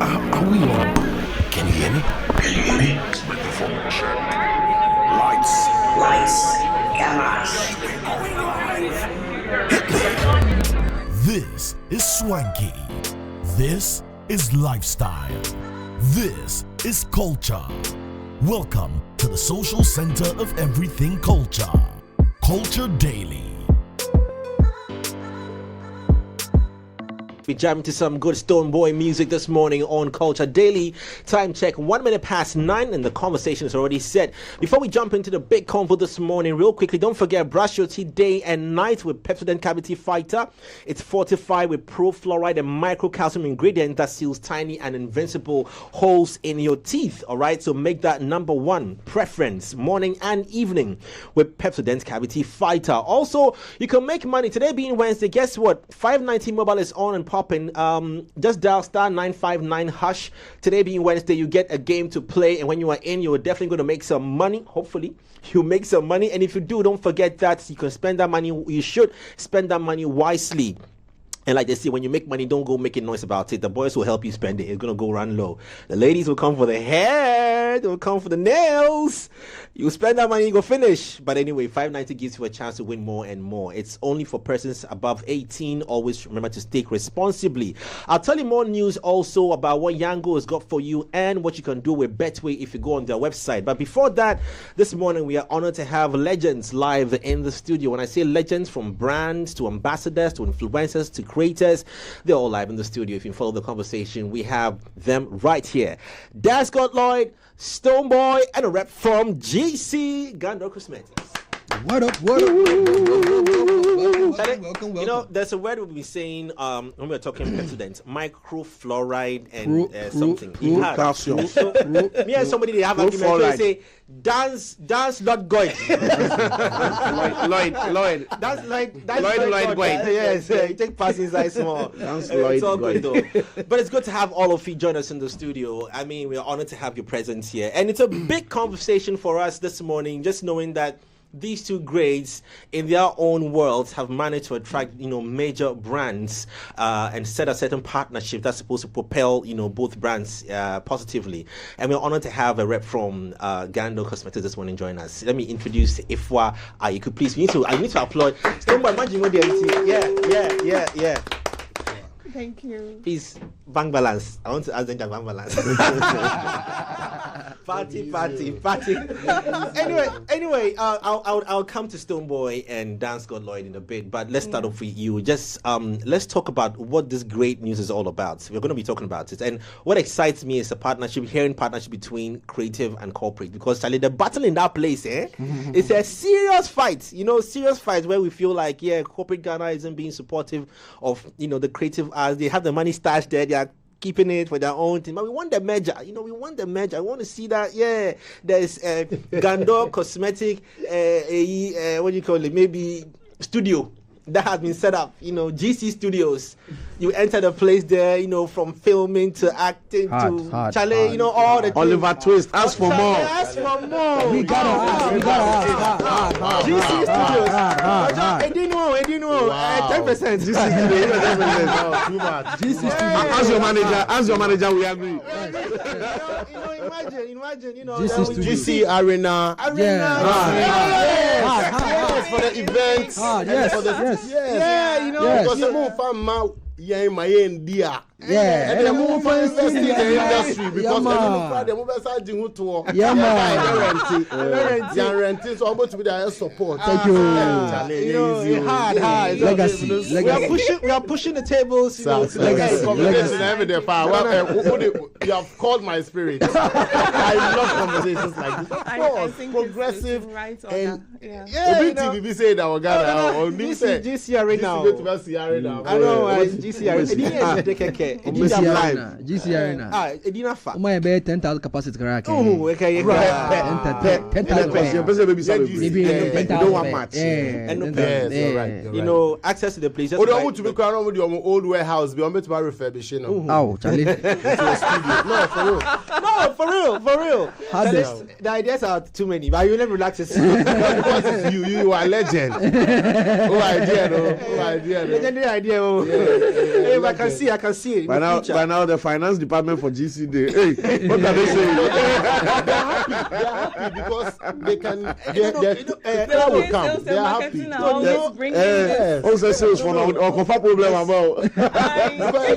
Are we on? Can you hear me? Can you hear me? Microphone check. Lights. Cameras. Hit me. This is swanky. This is lifestyle. This is culture. Welcome to the social center of everything culture. Culture Daily. We jam into some good Stonebwoy music this morning on Culture Daily. Time check 1 minute past 9 and the conversation is already set. Before we jump into the big convo this morning, real quickly, don't forget brush your teeth day and night with Pepsodent Cavity Fighter. It's fortified with pro-fluoride and microcalcium ingredient that seals tiny and invincible holes in your teeth. Alright, so make that number one preference morning and evening with Pepsodent Cavity Fighter. Also, you can make money today being Wednesday. Guess what? 590 mobile is on and popping. Just dial star 959 hash. Today being Wednesday, you get a game to play, and when you are in, you're definitely going to make some money. Hopefully you make some money, and if you do, don't forget that you can spend that money. You should spend that money wisely. And like they say, when you make money, don't go making noise about it. The boys will help you spend it. It's going to go run low. The ladies will come for the hair. They will come for the nails. You spend that money, you go finish. But anyway, 590 gives you a chance to win more and more. It's only for persons above 18. Always remember to stake responsibly. I'll tell you more news also about what Yango has got for you and what you can do with Betway if you go on their website. But before that, this morning we are honored to have legends live in the studio. When I say legends, from brands to ambassadors to influencers to creators, they're all live in the studio. If you follow the conversation, we have them right here. Dancegod Lloyd, Stonebwoy, and a rep from GC, Ghandour Cosmetics. What up? Welcome. You know, there's a word we'll be saying when we're talking Pepsodent, microfluoride and something. Calcium. So, me and somebody, they have an argument where they say, dance, not God. Lloyd. That's Lloyd. Yes, you take pass inside small. Dance It's all Lloyd. good though. But it's good to have all of you join us in the studio. I mean, we're honored to have your presence here. And it's a big conversation for us this morning, just knowing that these two grades in their own worlds have managed to attract, major brands and set a certain partnership that's supposed to propel, both brands positively. And we're honored to have a rep from Gandal Cosmetics this morning join us. Let me introduce Ifwa. You could please, I need to applaud. Stonebwoy, imagine what the Yeah. Thank you. Please, bank balance. I want to ask them the bank balance. Party. Anyway, I'll come to Stonebwoy and Dancegod Lloyd in a bit, but let's start off with you. Just let's talk about what this great news is all about. We're going to be talking about it, and what excites me is a partnership between creative and corporate, because Charlie, the battle in that place, it's a serious fight. Serious fight where we feel like, corporate Ghana isn't being supportive of the creative as they have the money stashed there. They are keeping it for their own thing, but we want the merger. We want the merger. I want to see that. There's Ghandour Cosmetics, what do you call it? Maybe studio that has been set up. GC Studios. You enter the place there. From filming to acting to Charlie. All the Oliver Twist. Ask for more. We gotta GC Studios. Edino. 10%. GC Studios. Ask your manager. We agree. Imagine. GC Arena. Yes. For the events. Because the move from my dear. And the move for investing in the industry, because the move is charging to renting, so I'm going to be there support. Thank you. Hard. Legacy. We are pushing the tables. You have called my spirit. I love conversations like this. I think progressive it's right and GC Arena. I know. GC Arena. GC Arena. Edina fa. Uma be 10,000 capacity crack. Oh, okay. 10,000. Don't want much. Access to the place. Don't want to be crowned with your old warehouse. Be on to refurbish. Oh, Charlie. No, for real. The ideas are too many, but you never relax. You are a legend. Legendary idea. Hey, I can see it. in the future. By now, the finance department for GC Day. Hey, what are they saying? They're happy because they can. They will come. They are happy. Also, sales for now. Or problem about.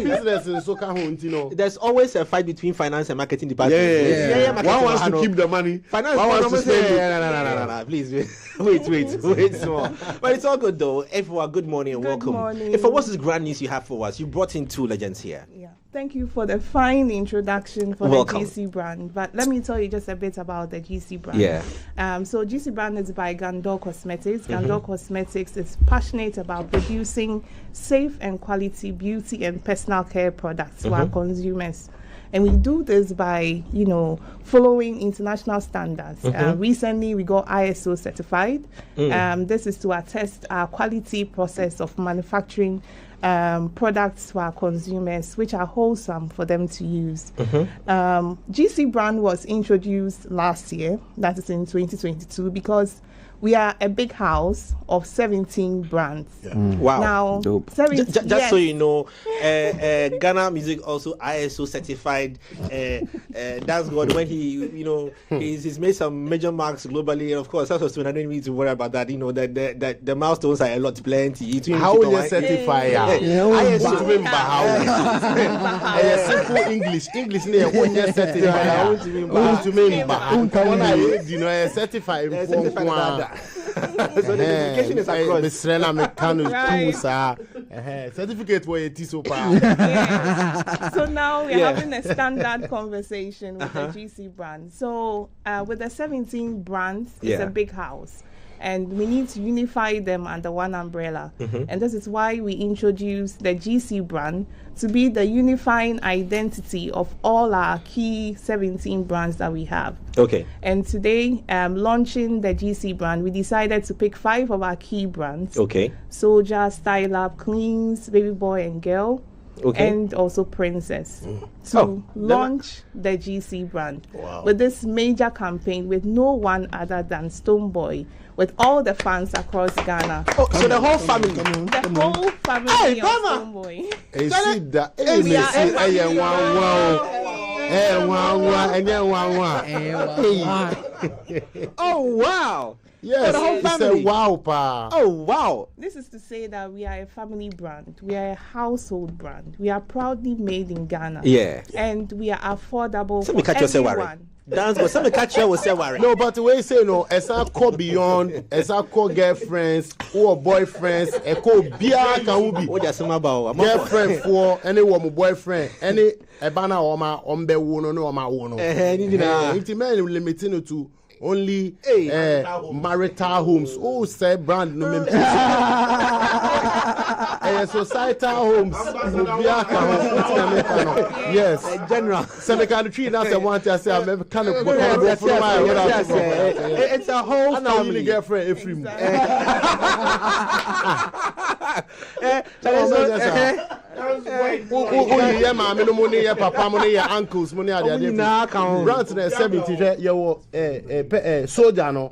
Business in Soka Hunt, you know. There's always a fight between finance and marketing department. Yeah. One wants to keep the money. Finance one wants to stay. No. Please wait small. But it's all good though. Everyone, good morning and welcome. Morning. If what's this grand news you have for us? You brought in two legends here. Yeah. Thank you for the fine introduction for Welcome. the GC brand. But let me tell you just a bit about the GC brand. Yeah. So GC brand is by Ghandour Cosmetics. Ghandour Cosmetics is passionate about producing safe and quality beauty and personal care products to our consumers. And we do this by, following international standards. Recently, we got ISO certified. This is to attest our quality process of manufacturing products to our consumers, which are wholesome for them to use. GC brand was introduced last year, that is in 2022, because we are a big house of 17 brands. Wow. Now, Dope. Just so you know, Ghana Music also ISO certified. That's God when he, he's made some major marks globally. And of course, that's also I don't need to worry about that. That the milestones are a lot, plenty. How will you certify? ISO to remember how. Simple English. English name when you certify. To remember. Certify. So the certification is across. Certificate where it is so So now we're having a standard conversation with the GC brand. So with the 17 brands, it's a big house. And we need to unify them under one umbrella. And this is why we introduced the GC brand to be the unifying identity of all our key 17 brands that we have. Okay. And today, launching the GC brand, we decided to pick 5 of our key brands. Okay. Soja, Style Up, Cleans, Baby Boy and Girl. Okay. And also Princess to launch the GC brand with this major campaign with no one other than Stonebwoy, with all the fans across Ghana. Oh, so the whole family. The whole family of Stonebwoy. Oh wow. Yes, the whole it's family. a wow, pa. Oh wow. This is to say that we are a family brand. We are a household brand. We are proudly made in Ghana. Yeah. And we are affordable Let me for catch you, say worry. everyone. Dance, but some catch you will say worry. No, but the way you say no, as I call beyond, as I call girlfriends or boyfriends, I call bia can be What just about girlfriend for any woman boyfriend, any ebana or my ombe wono no ma wono. Intimate limiting to only marital homes. Oh, say brand no societal homes. Yes, general. Some country now say want to say I'm kind of it's a whole family. Girlfriend every month. Yeah, mommy, no money, yeah, papa, money, yeah, uncles, money, yeah, brands 70 soldier no.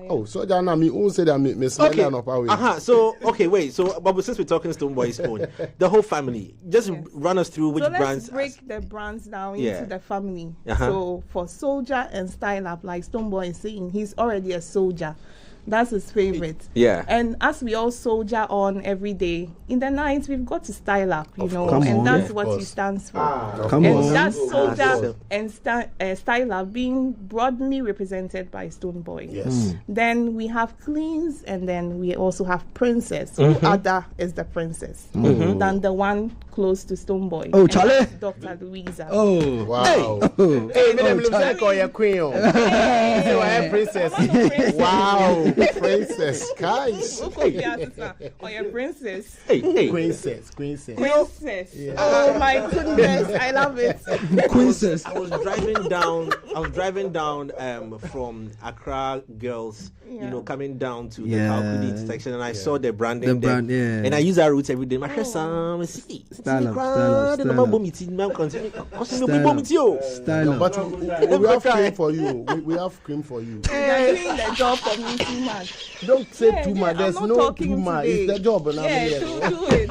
Oh, soldier na me who say that me slide down up away. So okay, wait. So but since we're talking Stonebwoy's own, the whole family, just run us through which brands. Let's break the brands down into the family. So for Soldier and Style Up, like Stonebwoy is saying, he's already a soldier. That's his favorite. Yeah. And as we all soldier on every day, in the night we've got to style up, that's what he stands for. That's Soldier and Style Up being broadly represented by Stonebwoy. Yes. Then we have Cleans, and then we also have Princess. Who other is the princess than the one close to Stonebwoy? Oh, Charlie. Dr. Louisa. Oh, wow. Hey, me look like your queen. Hey, princess. Wow. Princess, guys. Or your princess. Hey. Princess. Yeah. Oh my goodness, I love it. Princess. I was driving down from Accra Girls, coming down to the Kalkudi section, and I saw the branding. The brand, and I use our routes every day. My Style But we have cream for you. We have cream for you. You're doing the job for me too much. Don't say too much. There's no too much. It's the job. Yeah, do it.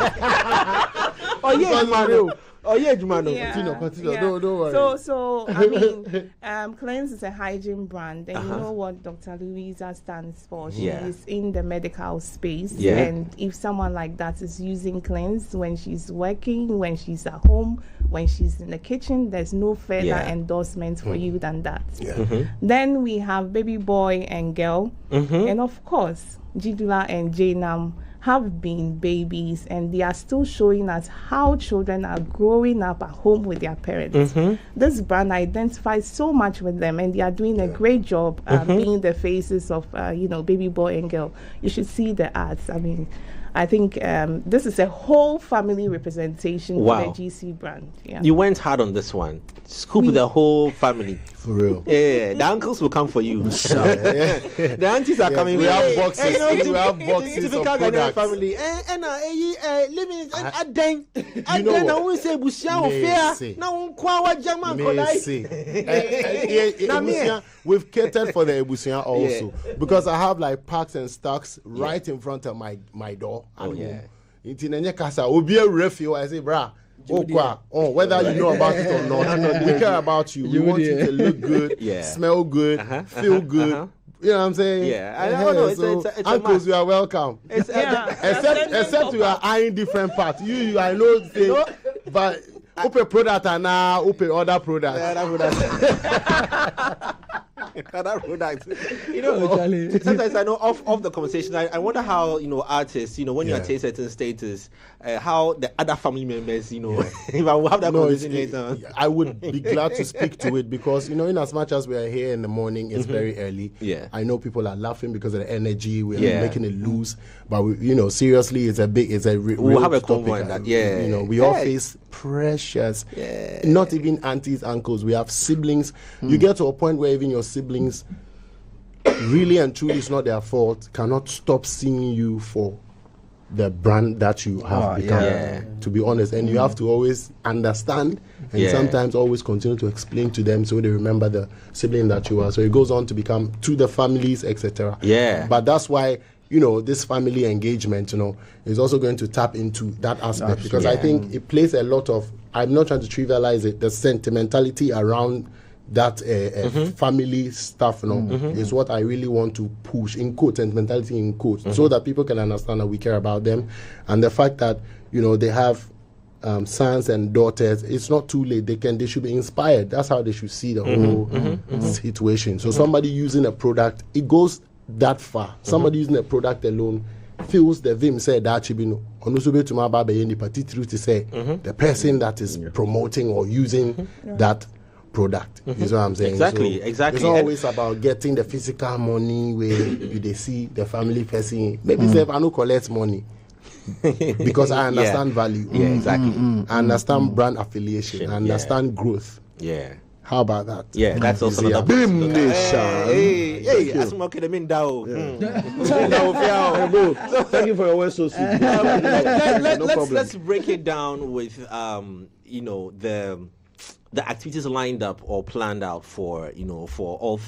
Oh yeah, Mario. Oh yeah, Jumano. Continue. Don't worry. So I mean, Cleanse is a hygiene brand, and you know what Dr. Louisa stands for. She is in the medical space, and if someone like that is using Cleanse when she's working, when she's at home, when she's in the kitchen, there's no further endorsement for you than that. Then we have Baby Boy and Girl, and of course, Jidula and Jaynam have been babies, and they are still showing us how children are growing up at home with their parents. This brand identifies so much with them, and they are doing a great job being the faces of Baby Boy and Girl. You should see the ads. I mean, I think this is a whole family representation for the GC brand. You went hard on this one. Scoop the whole family. For real. Yeah, the uncles will come for you. The aunties are coming. We have boxes. We have boxes of products. Family. We've catered for the Ebusia also because I have like packs and stocks right in front of my door. Oh yeah. Intinenya kasa obi refi I say brah. Whether you know about it or not, we care about you. We want you to look good, smell good, feel good. You know what I'm saying? Yeah, I don't know. It's uncles, you are welcome. Except you are eyeing different parts. You I know, say, but open product and now open other products. Other products. Sometimes I know off the conversation, I wonder how artists, when you attain certain status, how the other family members, if I will have that conversation later. I would be glad to speak to it because in as much as we are here in the morning, it's very early. Yeah, I know people are laughing because of the energy. We are making it loose, but seriously, it's a real we'll have a topic. convo on that. We all face pressures. Not even aunties, uncles. We have siblings. You get to a point where even your siblings, really and truly, it's not their fault, cannot stop seeing you for the brand that you have become, to be honest. And you have to always understand and sometimes always continue to explain to them so they remember the sibling that you are. So it goes on to become to the families, etc. But that's why this family engagement is also going to tap into that aspect. Because I think it plays a lot of, I'm not trying to trivialize it, the sentimentality around that family stuff is what I really want to push, in quotes, sentimentality in quotes, so that people can understand that we care about them. And the fact that they have sons and daughters, it's not too late. They should be inspired. That's how they should see the whole situation. So somebody using a product, it goes that far. Somebody using a product alone feels the vim said that should be to say the person that is promoting or using that product. Is what I'm saying. Exactly. It's not always about getting the physical money where they see the family person. Maybe say I no collect money because I understand value. I understand brand affiliation. I understand growth. How about that? Yeah, that's also another Bim Nation. Hey, that's more okay. Thank you for your words so sweet. Let's break it down with the activities lined up or planned out for for all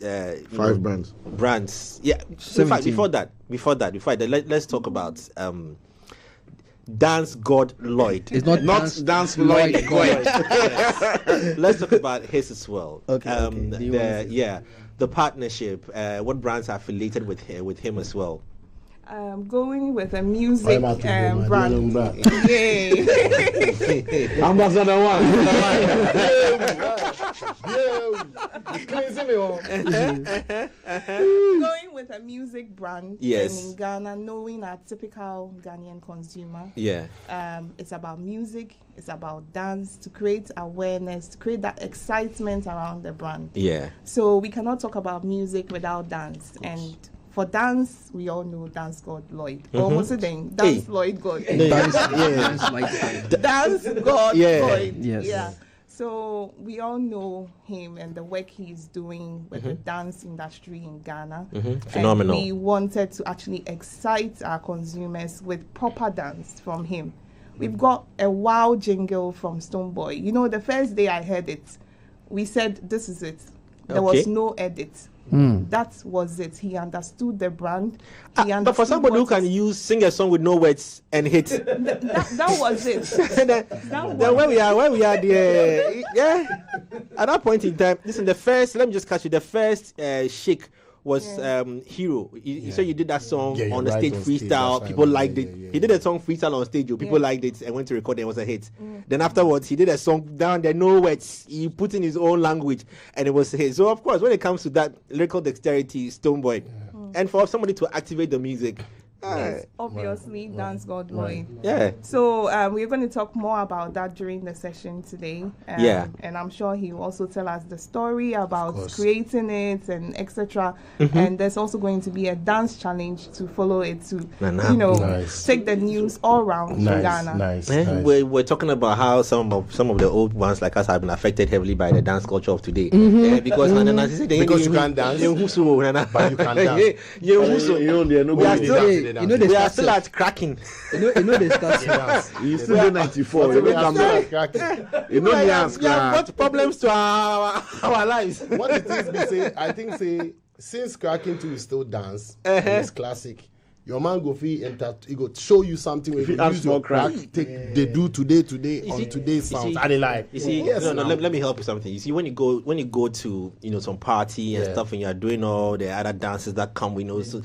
5 brands. Yeah. In fact, before that, let's talk about Dancegod Lloyd. It's not Dance Lloyd. Yes. Let's talk about his as well. Okay. The partnership. What brands are affiliated with him as well? Going with a music brand. Yay. Ambassador one. Going with a music brand. Yes. And in Ghana, knowing our typical Ghanaian consumer. It's about music. It's about dance, to create awareness, to create that excitement around the brand. So we cannot talk about music without dance. And for dance, we all know Dancegod Lloyd. Or what's it then? Dance Lloyd God. Dancegod Lloyd. Yes. Yeah. So we all know him and the work he's doing with the dance industry in Ghana. Phenomenal. And we wanted to actually excite our consumers with proper dance from him. We've got a wow jingle from Stonebwoy. The first day I heard it, we said, this is it. There was no edit. That was it. He understood the brand. But for somebody who can sing a song with no words and hit, that was it. Then where we are there, at that point in time, listen, let me just catch you. The first shake was Hero. You said you did that song on the stage freestyle. People liked it. He did a song freestyle on stage. People liked it and went to record it. It was a hit. Then afterwards, he did a song down there, no words. He put in his own language and it was a hit. So of course, when it comes to that lyrical dexterity, Stonebwoy, and for somebody to activate the music. Yes, obviously, Dancegod Lloyd. Yeah. So we're going to talk more about that during the session today. And I'm sure he will also tell us the story about creating it and etc. And there's also going to be a dance challenge to follow it to, take the news all around Ghana. Nice. We're talking about how some of the old ones like us have been affected heavily by the dance culture of today. Because you can't dance, but you can dance. We are still at cracking. You know they start. You still do 94. You know we have got problems to our lives. What it is, I think since cracking too is still dance, it's classic. Your man go fee enter, he go show you something if you use your crack. They do today on today's sounds. And they like. You see, let me help you something. You see, when you go to some party and stuff, and you are doing all the other dances that come with some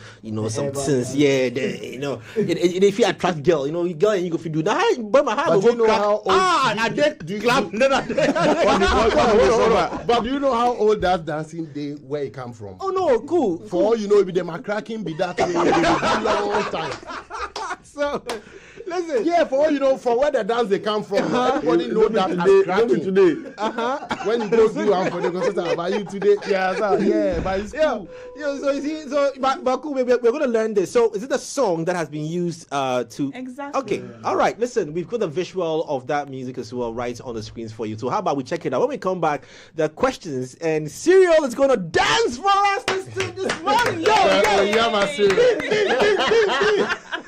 sense, if you attract girl, you go and you go do that. But my heart will go crack. I did clap. But do you know how old that dancing day where it come from? Oh no, cool. For all you know, if them are cracking, be that way. Long time. So listen. Yeah, for all you know, for where the dance they come from, everybody know that as cracking today. When you go do one for the concert about you today, but it's cool. So you see, but cool, we're going to learn this. So is it a song that has been used to? Exactly. Okay, all right. Listen, we've got the visual of that music as well right on the screens for you. So how about we check it out? When we come back, the questions and Serial is going to dance for us this morning.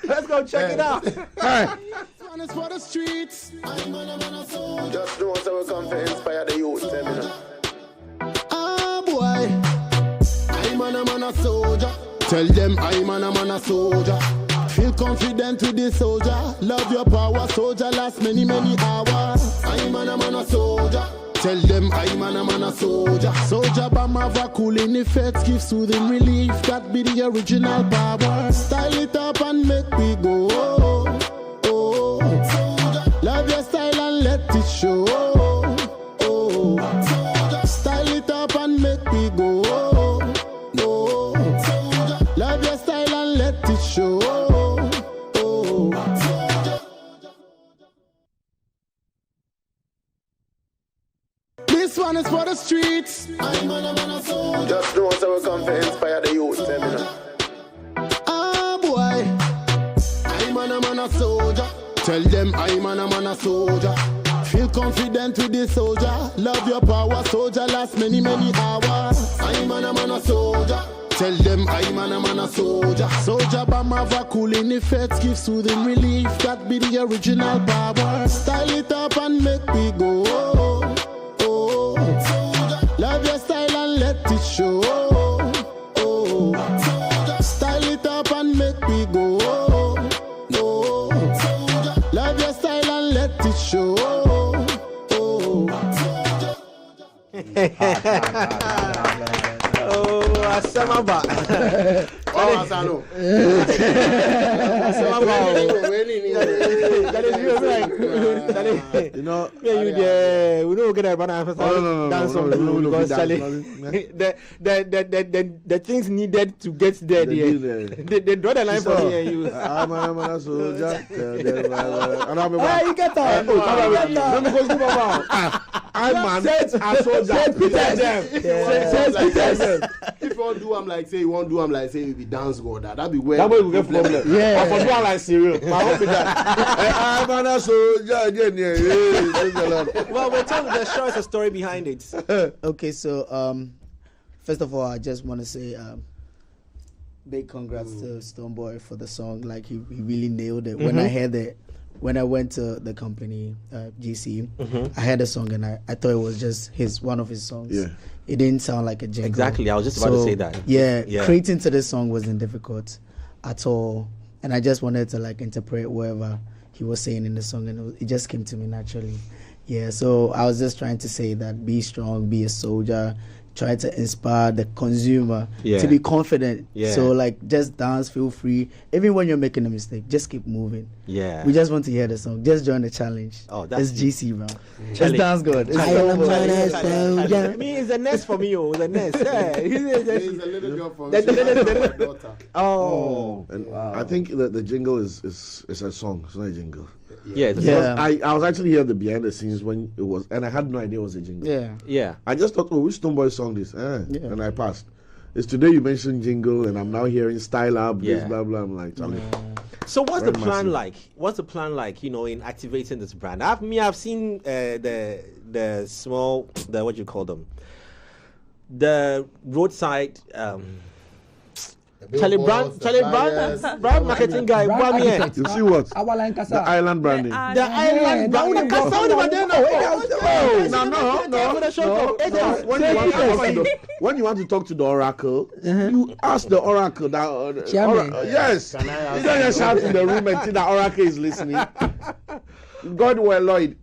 Let's go check it out. One is for the streets. I'm on a soul. Just know so we come to inspire the youth. Boy, I'm on a soldier. Tell them I'm on a soldier. Feel confident with the soldier. Love your power, soldier. Last many hours. I'm on a soldier. Tell them I'm a soldier. Soldier bomb have a cooling effect, give soothing relief. That be the original power. Style it up and make me go. Love your style and let it show. Style it up and make me go. Love your style and let it show. This one is for the streets. I'm on a soul. Just know so we come to inspire the youth. Boy, I'm on a soldier. Tell them I'm a soldier. Feel confident with the soldier. Love your power, soldier. Last many hours. I'm on a soldier. Tell them I'm a soldier. Soldier bomb have a cooling effect, give soothing relief. That be the original power. Style it up and make me go. Love your style and let it show. Style it up and make me go. Love your style and let it show. Asamaba. Asano. We don't get that dance on the things needed to get there. They draw the line for me and you. I'm a soldier. You get I'm a soldier. If you want do, I'm like say you won't do, I'm like say you be Dancegod. That be where that way we get problem. Yeah. I for do like Serial. I hope that. I'm a soldier again. Well, we're telling the show is a story behind it. Okay, so first of all, I just want to say big congrats to Stonebwoy for the song. Like he really nailed it. When I heard the when I went to the company, GC, I heard a song and I thought it was just one of his songs. Yeah. It didn't sound like a jingle. Exactly, I was just about to say that. Yeah, creating to this song wasn't difficult at all. And I just wanted to like interpret whatever he was saying in the song, and it just came to me naturally. Yeah, so I was just trying to say that be strong, be a soldier, try to inspire the consumer to be confident. Yeah. So like just dance, feel free. Even when you're making a mistake, just keep moving. Yeah. We just want to hear the song. Just join the challenge. Oh, that's it's GC, bro. It's Dancegod. I mean, it's a nest for me. It's a nest. He's a little girl from my daughter. Oh. And I think that the jingle is a song. It's not a jingle. Yeah. I was actually here at the behind the scenes when it was, and I had no idea it was a jingle. Yeah. I just thought, which Stonebwoy song this? And I passed. It's today you mentioned jingle, and I'm now hearing style up, this, blah, blah. I'm like, So what's the plan like? What's the plan like, in activating this brand? I've seen the small, what do you call them? The roadside... Charlie Brown marketing guy. You see what? The island branding. The island branding. When you want to talk to the oracle, you ask the oracle. Yes. You don't just shout in the room and think the oracle is listening. God well, Lloyd.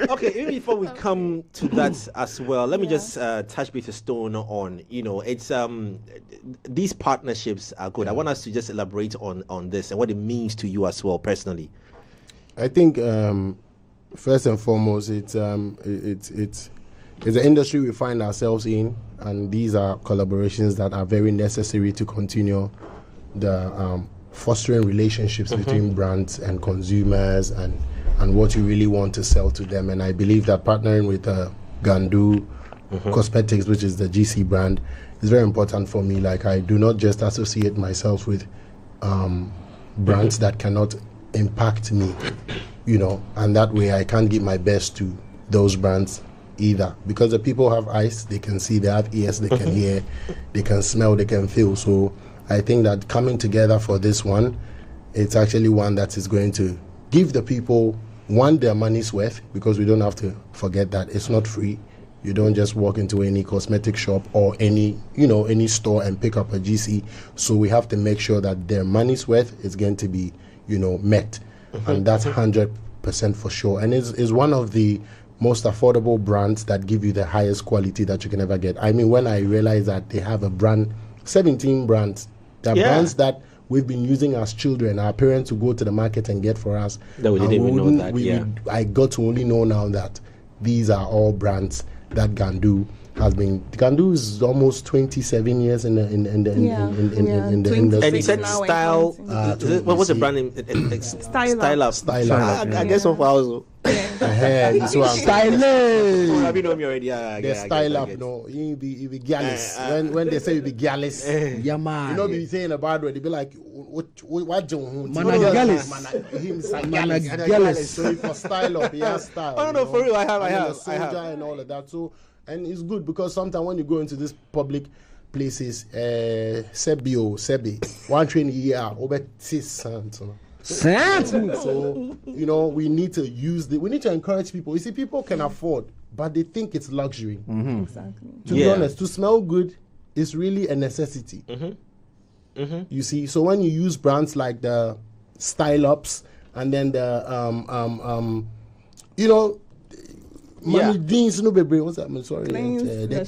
Okay. Even before we come to that as well, let me just touch base a stone on. It's these partnerships are good. I want us to just elaborate on this and what it means to you as well personally. I think first and foremost, it's an industry we find ourselves in, and these are collaborations that are very necessary to continue the fostering relationships between brands and consumers and what you really want to sell to them. And I believe that partnering with Ghandour Cosmetics, which is the GC brand, is very important for me. Like, I do not just associate myself with brands that cannot impact me, and that way I can't give my best to those brands either, because the people have eyes, they can see, they have ears, they can hear, they can smell, they can feel. So I think that coming together for this one, it's actually one that is going to give the people, their money's worth, because we don't have to forget that it's not free. You don't just walk into any cosmetic shop or any store and pick up a GC. So we have to make sure that their money's worth is going to be, met. And that's 100% for sure. And it's one of the most affordable brands that give you the highest quality that you can ever get. I mean, when I realized that they have 17 brands, the brands that we've been using as children, our parents would go to the market and get for us. That we didn't even know that, I got to only know now that these are all brands that Ghandour has been. Ghandour is almost 27 years in the industry. And he said style. What was the brand name? Style Up. I guess of ours. Stylish. Have you known me already? Style Up. No, you be gallus. When they say you be gallus, yeah, man. Be saying a bad word. They be like, what John? Man, gallus. So for Style Up, he has style. Oh no, for real, I have. Soldier and all of that. So, and it's good because sometimes when you go into this public places, Sebi, one train here, over 6 cents. So, we need to encourage people. You see, people can afford, but they think it's luxury. Exactly. To be honest, to smell good is really a necessity. You see, so when you use brands like the Style Ups and then the Mommy Dean's no baby. What's that? I'm sorry. The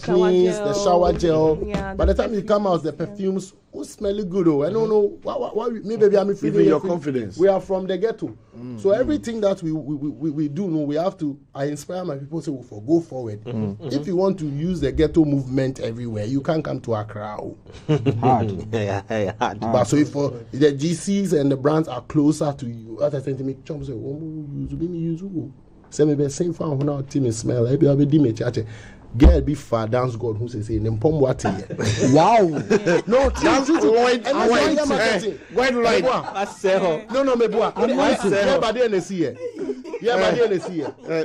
shower gel. Yeah, by the time you come out, the perfumes will smell good. I don't know why. Maybe I'm feeling your confidence. We are from the ghetto, so everything that we do, we have to. I inspire my people to go forward. If you want to use the ghetto movement everywhere, you can't come to Accra. Hard. Hard. But so if the GCs and the brands are closer to you, as I said to me, chums say, use. Say maybe same fan when our team is smell. Maybe I'll be dimmed. Girl be far Dancegod who say name pom what wow. No, dance Lloyd. Why Lloyd? No, me boy. Yeah, but then see here.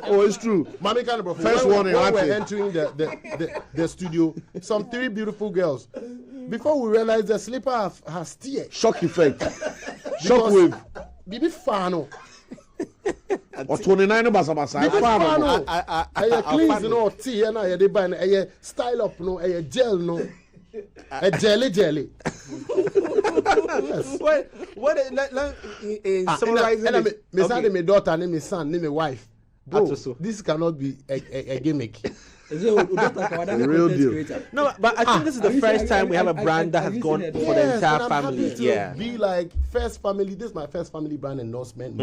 Oh, it's true. Mommy kind of first warning. When we're entering the studio, some 3 beautiful girls. Before we realize the slipper has tear. Shock effect. Shockwave. Bibi Fano. Or 29 basabasa. Bibi Fano. I cleanse no tea and I ban a style up no a gel no. A jelly. Yes. What summarizing my daughter, my son, my wife. Bro, this cannot be a gimmick. The real deal. No, but I think this is the first time we have a brand that has gone for the entire family. Yeah. Be like first family. This is my first family brand endorsement.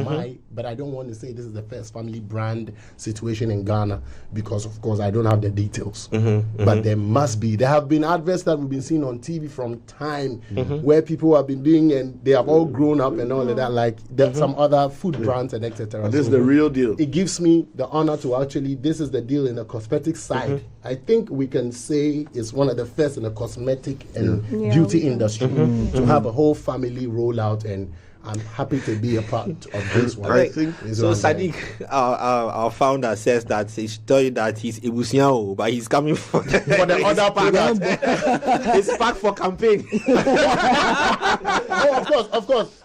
But I don't want to say this is the first family brand situation in Ghana because, of course, I don't have the details. But there must be. There have been adverts that we've been seeing on TV from time where people have been doing and they have all grown up and all of that. Like there's some other food brands and etc. This is the real deal. It gives me the honor to actually. This is the deal in the cosmetics side. I think we can say it's one of the first in the cosmetic and beauty industry to have a whole family rollout, and I'm happy to be a part of this one. I think so. Sadiq, our founder, says that he should tell you that he's Ibusiao, but he's coming for the other part. It's packed for campaign. Oh, of course.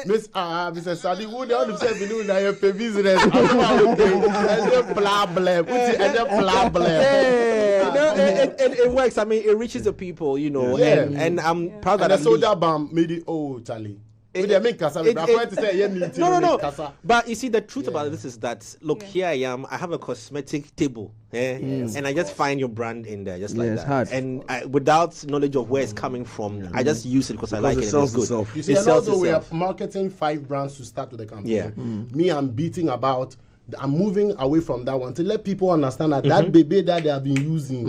Miss Mr. Sadi, who the other said we do now your business. And it works. I mean, it reaches the people, you know. And I'm proud that the soldier bomb made it. Oh, Charlie. No. But you see, the truth about this is that look, here I am. I have a cosmetic table, and I just find your brand in there, just like that. Hard. And without knowledge of where it's coming from, I just use it because I like it. And it's good. You see, and also we are marketing 5 brands to start with the campaign. Me, I'm moving away from that one to let people understand that that baby that they have been using.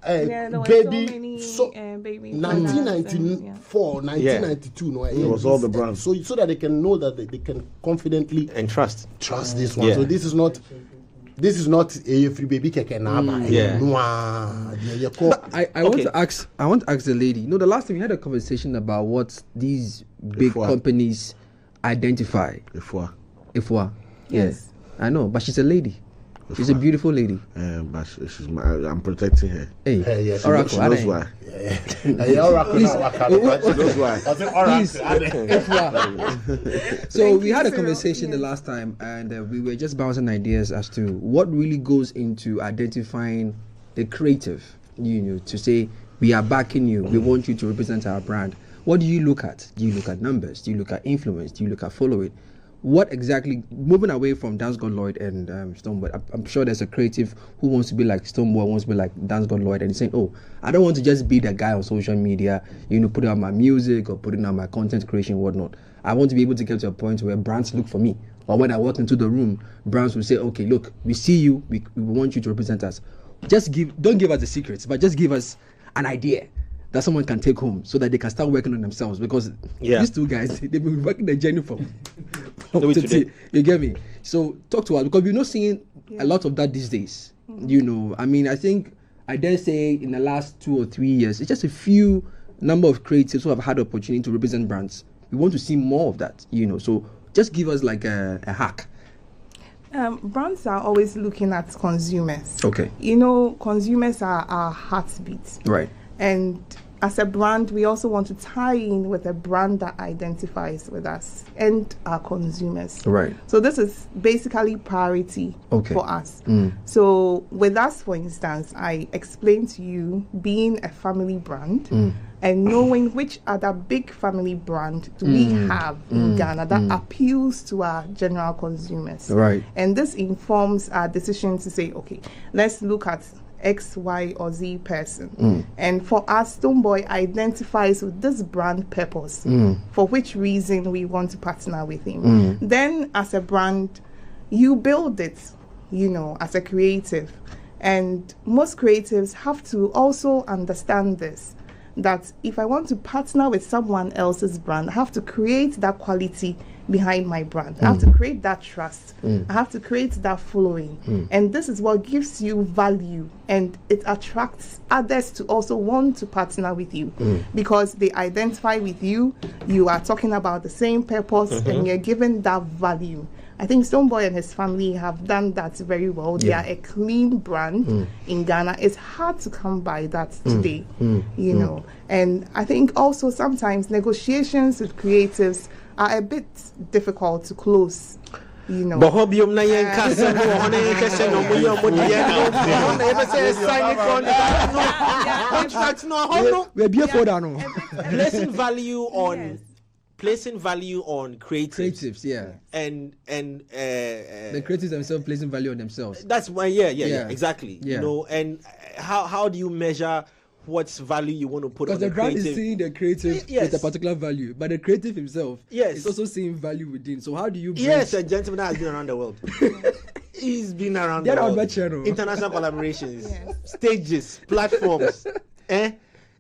Baby, so 1994, 1992, no, it was all the brands. So that they can know that they can confidently and trust this one. So this is not a free baby keke nama. I want to ask the lady. You know, the last time we had a conversation about what these big companies identify. Ifwa. Yes. I know, but she's a lady. She's a beautiful lady. But I'm protecting her. Hey, Oracle, she knows why. So we had a conversation the last time, and we were just bouncing ideas as to what really goes into identifying the creative. You know, to say we are backing you. We want you to represent our brand. What do you look at? Do you look at numbers? Do you look at influence? Do you look at following? What exactly, moving away from Dancegod Lloyd and Stonebwoy, I'm sure there's a creative who wants to be like Stonebwoy, wants to be like Dancegod Lloyd, and he's saying, oh, I don't want to just be the guy on social media, you know, putting out my music or putting out my content creation, whatnot. I want to be able to get to a point where brands look for me. Or when I walk into the room, brands will say, okay, look, we see you, we want you to represent us. Don't give us the secrets, but just give us an idea that someone can take home so that they can start working on themselves, because these two guys, they've been working the journey from today. You get me? So talk to us, because we're not seeing a lot of that these days. You know, I mean, I dare say in the last 2 or 3 years, it's just a few number of creatives who have had the opportunity to represent brands. We want to see more of that, you know, so just give us like a hack. Brands are always looking at consumers. Okay. You know, consumers are our heartbeat. Right. And as a brand, we also want to tie in with a brand that identifies with us and our consumers. Right. So this is basically priority for us. So with us, for instance, I explained to you being a family brand and knowing which other big family brand do we have in Ghana that appeals to our general consumers. Right. And this informs our decision to say, okay, let's look at X, Y, or Z person. And for us, Stonebwoy identifies with this brand purpose, for which reason we want to partner with him. Then as a brand, you build it, you know, as a creative. And most creatives have to also understand this, that if I want to partner with someone else's brand, I have to create that quality behind my brand. I have to create that trust. I have to create that following. And this is what gives you value, and it attracts others to also want to partner with you because they identify with you. You are talking about the same purpose and you're given that value. I think Stonebwoy and his family have done that very well. They are a clean brand in Ghana. It's hard to come by that today, you know. And I think also sometimes negotiations with creatives are a bit difficult to close. You know. But hobium na yen kasa no one yen kasa no mo yen mo die no never say sign contract no we be for that no. Placing value on creatives, yeah, and the creatives themselves placing value on themselves. That's why, yeah, exactly. Yeah. You know, and how do you measure what's value you want to put on the brand creative? is seeing the creative with a particular value, but the creative himself is also seeing value within. So how do you? Yes, a gentleman that has been around the world. He's been around the world. International collaborations, stages, platforms.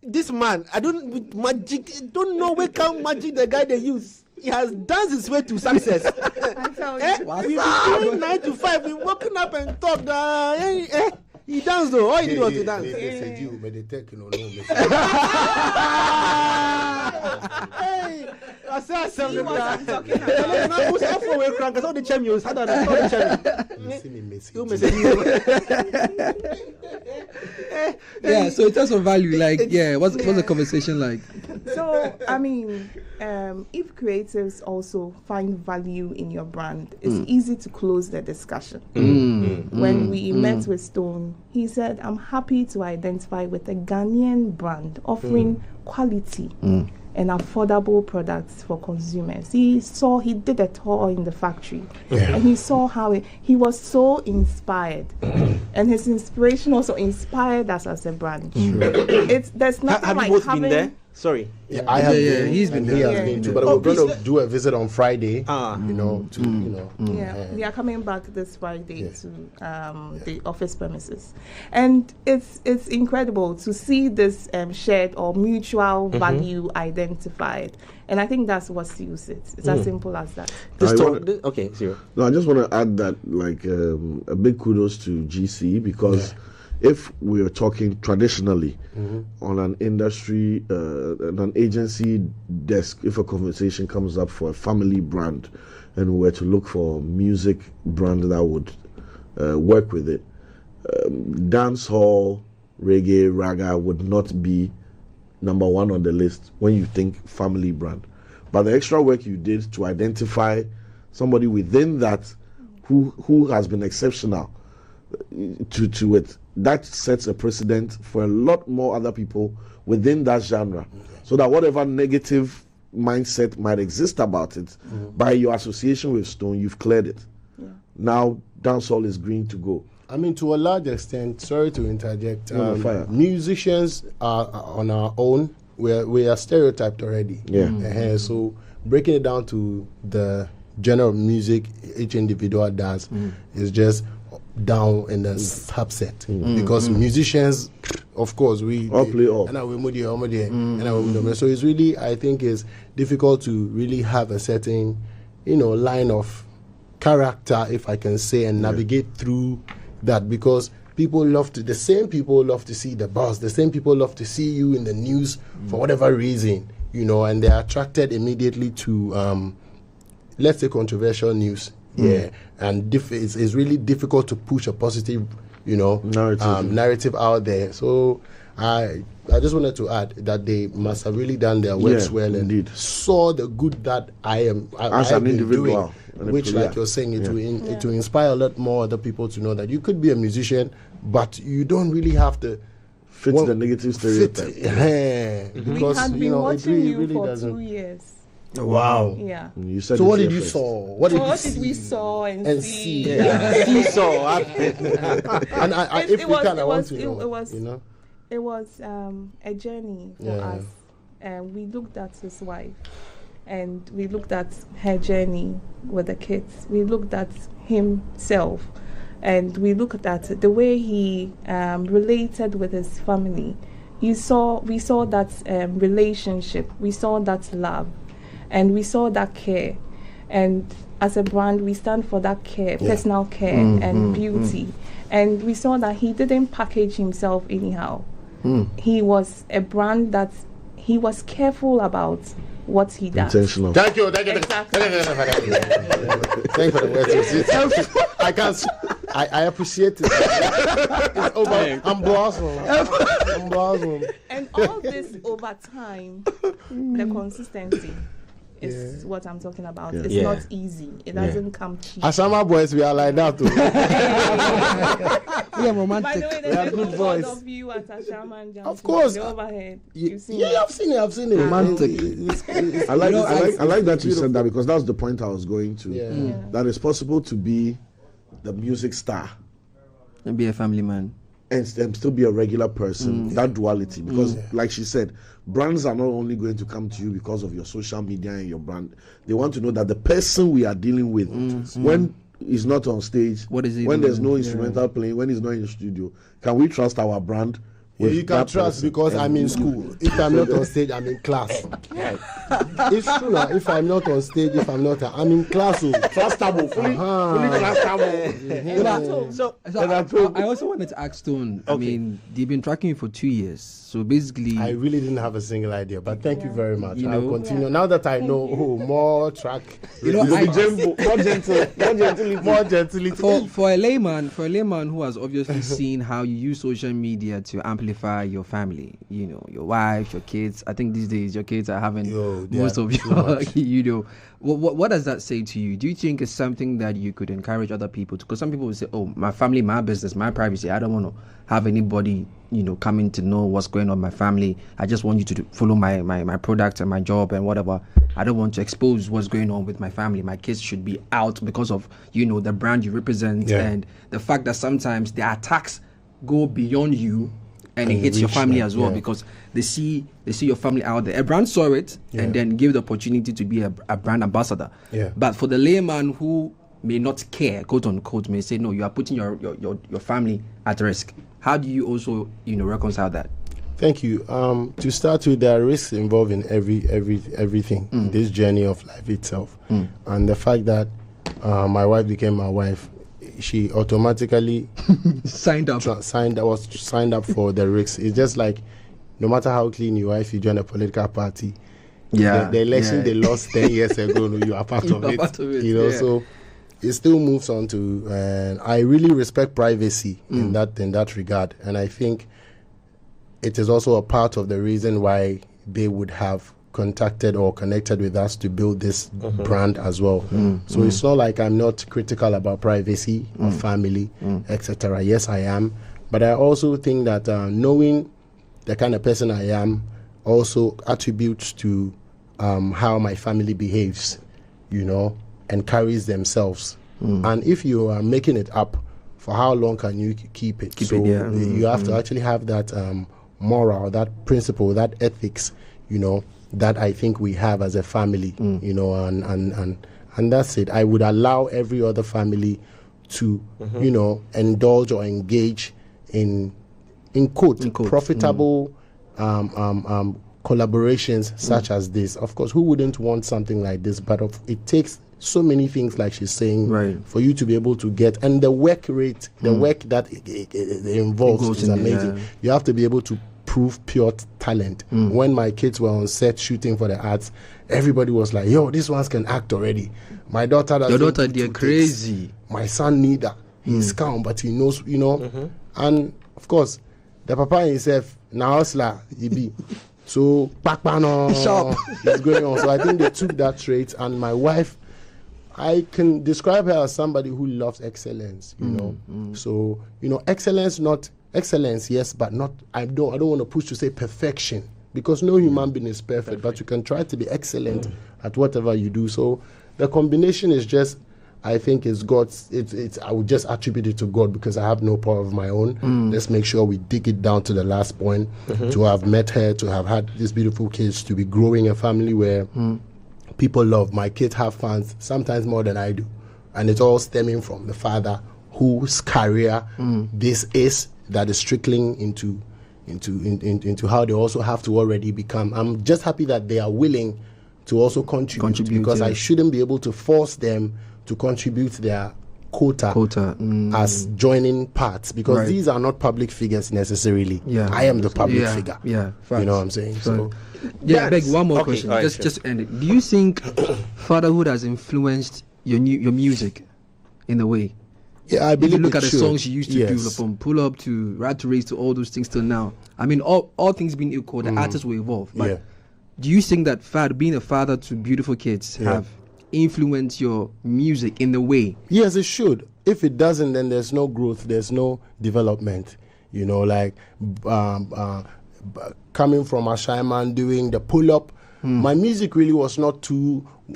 This man, I don't know where come magic the guy they use. He has danced his way to success. I tell you. We've been doing 9 to 5, been waking up and talk. He danced though. All he did was to dance. They said you, but they take no. Hey, I said something. Talking about. Who's off for way crank? I saw the champions. How did I saw the champion? Yeah. So in terms of value, like, what's the conversation like? So I mean, if creatives also find value in your brand, it's easy to close the discussion. When we met with Stone, he said, "I'm happy to identify with a Ghanaian brand offering quality and affordable products for consumers." He did a tour in the factory, and he saw how he was so inspired, and his inspiration also inspired us as a brand. There's nothing have like you both having. been there? Sorry. Yeah, I have. Yeah, he's been there. He has been too. But we're going to do a visit on Friday. We are coming back this Friday to the office premises, and it's incredible to see this shared or mutual value identified, and I think that's what seals it. It's as simple as that. Okay, zero. No, I just want to add that a big kudos to GC because. If we are talking traditionally on an industry, an agency desk, if a conversation comes up for a family brand and we were to look for music brand that would work with it, dancehall, reggae, raga would not be number one on the list when you think family brand. But the extra work you did to identify somebody within that who has been exceptional to it, that sets a precedent for a lot more other people within that genre. So that whatever negative mindset might exist about it, by your association with Stone, you've cleared it. Now dancehall is green to go. I mean, to a large extent, sorry to interject, musicians are on our own. We are stereotyped already. So breaking it down to the genre of music each individual does is just down in the subset because musicians, of course, we all play all. So it's really, I think, it's difficult to really have a certain, line of character, if I can say, and navigate through that because the same people love to see the boss, the same people love to see you in the news for whatever reason, and they're attracted immediately to, let's say, controversial news. And it's really difficult to push a positive, narrative out there. So I just wanted to add that they must have really done their work well and saw the good that I as an individual doing, which, like you're saying, it will inspire a lot more other people to know that you could be a musician, but you don't really have to fit the negative stereotype. Because we had been watching you for 2 years. Wow. Yeah. You said so what did you saw? What did we saw and see? He saw. And if we can, I want to know. It was a journey for us. And we looked at his wife, and we looked at her journey with the kids. We looked at himself, and we looked at the way he related with his family. We saw that relationship. We saw that love. And we saw that care. And as a brand, we stand for that care, personal care and beauty. And we saw that he didn't package himself anyhow. He was a brand that he was careful about what he does. Intentional. Thank you. Exactly. Thank you for the words. I appreciate it. It's over. I'm blossom. And all this over time, the consistency. is what I'm talking about. It's not easy. It doesn't come cheap. Ashama boys, we are like that too. We are romantic. By the way, We are good boys. of you at Ashama and Of course. the overhead. I've seen it. Romantic. I like that you said that, because that's the point I was going to. That it's possible to be the music star And be a family man. and still be a regular person. That duality, because like she said, brands are not only going to come to you because of your social media and your brand. They want to know that the person we are dealing with, when he's not on stage, What is he when doing? there's no instrumental playing, when he's not in the studio, can we trust our brand? with You can that trust person? because I'm in school. If I'm not on stage, I'm in class. It's true now. If I'm not on stage, I'm in class. Trustable, fully trustable. So I also wanted to ask Stone. I mean, they've been tracking you for 2 years, so basically, I really didn't have a single idea, but thank you very much. You I'll know? continue. Now that I know more track, You know, More gentle. for a layman who has obviously seen how you use social media to amplify your family, you know, your wife, your kids. I think these days your kids are having most of your, you know. What does that say to you? Do you think it's something that you could encourage other people to? Because some people will say, "Oh, my family, my business, my privacy. I don't want to have anybody, you know, coming to know what's going on in my family. I just want you to follow my product and my job and whatever. I don't want to expose what's going on with my family. My kids should be out because of, you know, the brand you represent and the fact that sometimes the attacks go beyond you and it hits your family as well because they see your family out there. A brand saw it and then gave the opportunity to be a brand ambassador. But for the layman who may not care, quote unquote, may say, no, you are putting your family at risk. How do you also, you know, reconcile that? Thank you. To start with, there are risks involved in everything in this journey of life itself, and the fact that my wife became my wife, she automatically signed up for the risks. It's just like, no matter how clean you are, if you join a political party, the election they lost 10 years ago, you are part of it. You know, so it still moves on to. I really respect privacy in that regard, and I think it is also a part of the reason why they would have contacted or connected with us to build this brand as well. So it's not like I'm not critical about privacy or family, etc. Yes, I am. But I also think that knowing the kind of person I am also attributes to how my family behaves, you know, and carries themselves. And if you are making it up, for how long can you keep it? You have to actually have that moral, that principle, that ethics, you know, that I think we have as a family, you know, and that's it. I would allow every other family to, you know, indulge or engage in quote, profitable collaborations such as this. Of course, who wouldn't want something like this? But it takes so many things, like she's saying, for you to be able to get, and the work rate, the work that it involves is amazing. You have to be able to prove pure talent. When my kids were on set shooting for the ads, everybody was like, yo, these ones can act already. My daughter doesn't. Your daughter, they're crazy. My son neither. He's calm, but he knows, you know. And of course, the papa himself, now he be. So, sharp is going on. So I think they took that trait, and my wife, I can describe her as somebody who loves excellence, you know. So, you know, excellence, yes, but not, I don't want to push to say perfection, because no human being is perfect, but you can try to be excellent at whatever you do. So the combination is just, I think it's God's, I would just attribute it to God, because I have no power of my own. Let's make sure we dig it down to the last point, to have met her, to have had these beautiful kids, to be growing a family where people love. My kids have fans, sometimes more than I do. And it's all stemming from the father whose career this is, that is trickling into how they also have to already become. I'm just happy that they are willing to also contribute because I shouldn't be able to force them to contribute their quota as joining parts, because these are not public figures necessarily. I am the public figure. You know what I'm saying? So I beg one more question. Just end it. Do you think fatherhood has influenced your music in a way? Yeah, I believe. If you look at the songs you used to do, from Pull Up to Right to Race to all those things till now. I mean, all things being equal, the artists will evolve. But Do you think that being a father to beautiful kids have influenced your music in the way? Yes, it should. If it doesn't, then there's no growth, there's no development. You know, like coming from a shy man doing the pull-up, my music really was not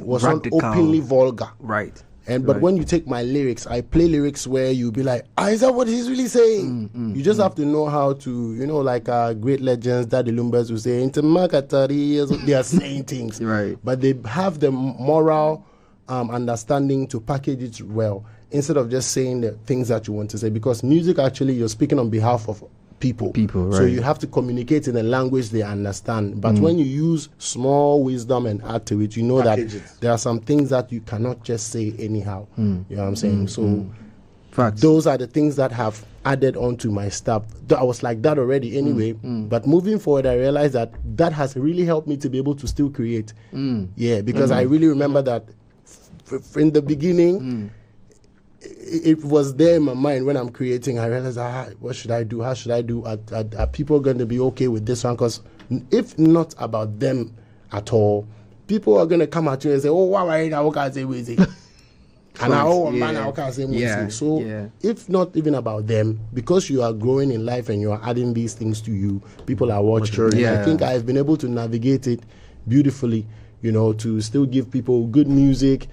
openly vulgar. Right. But when you take my lyrics, I play lyrics where you be like, is that what he's really saying? You just have to know how to, like great legends, Daddy Lumbers who say, they are saying things. Right. But they have the moral understanding to package it well, instead of just saying the things that you want to say. Because music, actually, you're speaking on behalf of people, right. So you have to communicate in a language they understand. But when you use small wisdom and add to it, you know that there are some things that you cannot just say anyhow. You know what I'm saying? So Facts. Those are the things that have added on to my stuff. I was like that already anyway. But moving forward, I realized that has really helped me to be able to still create. Yeah, because I really remember that in the beginning, it was there in my mind when I'm creating. I realized, what should I do? How should I do? Are people going to be okay with this one? Because if not about them at all, people are going to come at you and say, why can't say music? And So if not even about them, because you are growing in life and you are adding these things to you, people are watching. I think I've been able to navigate it beautifully, to still give people good music,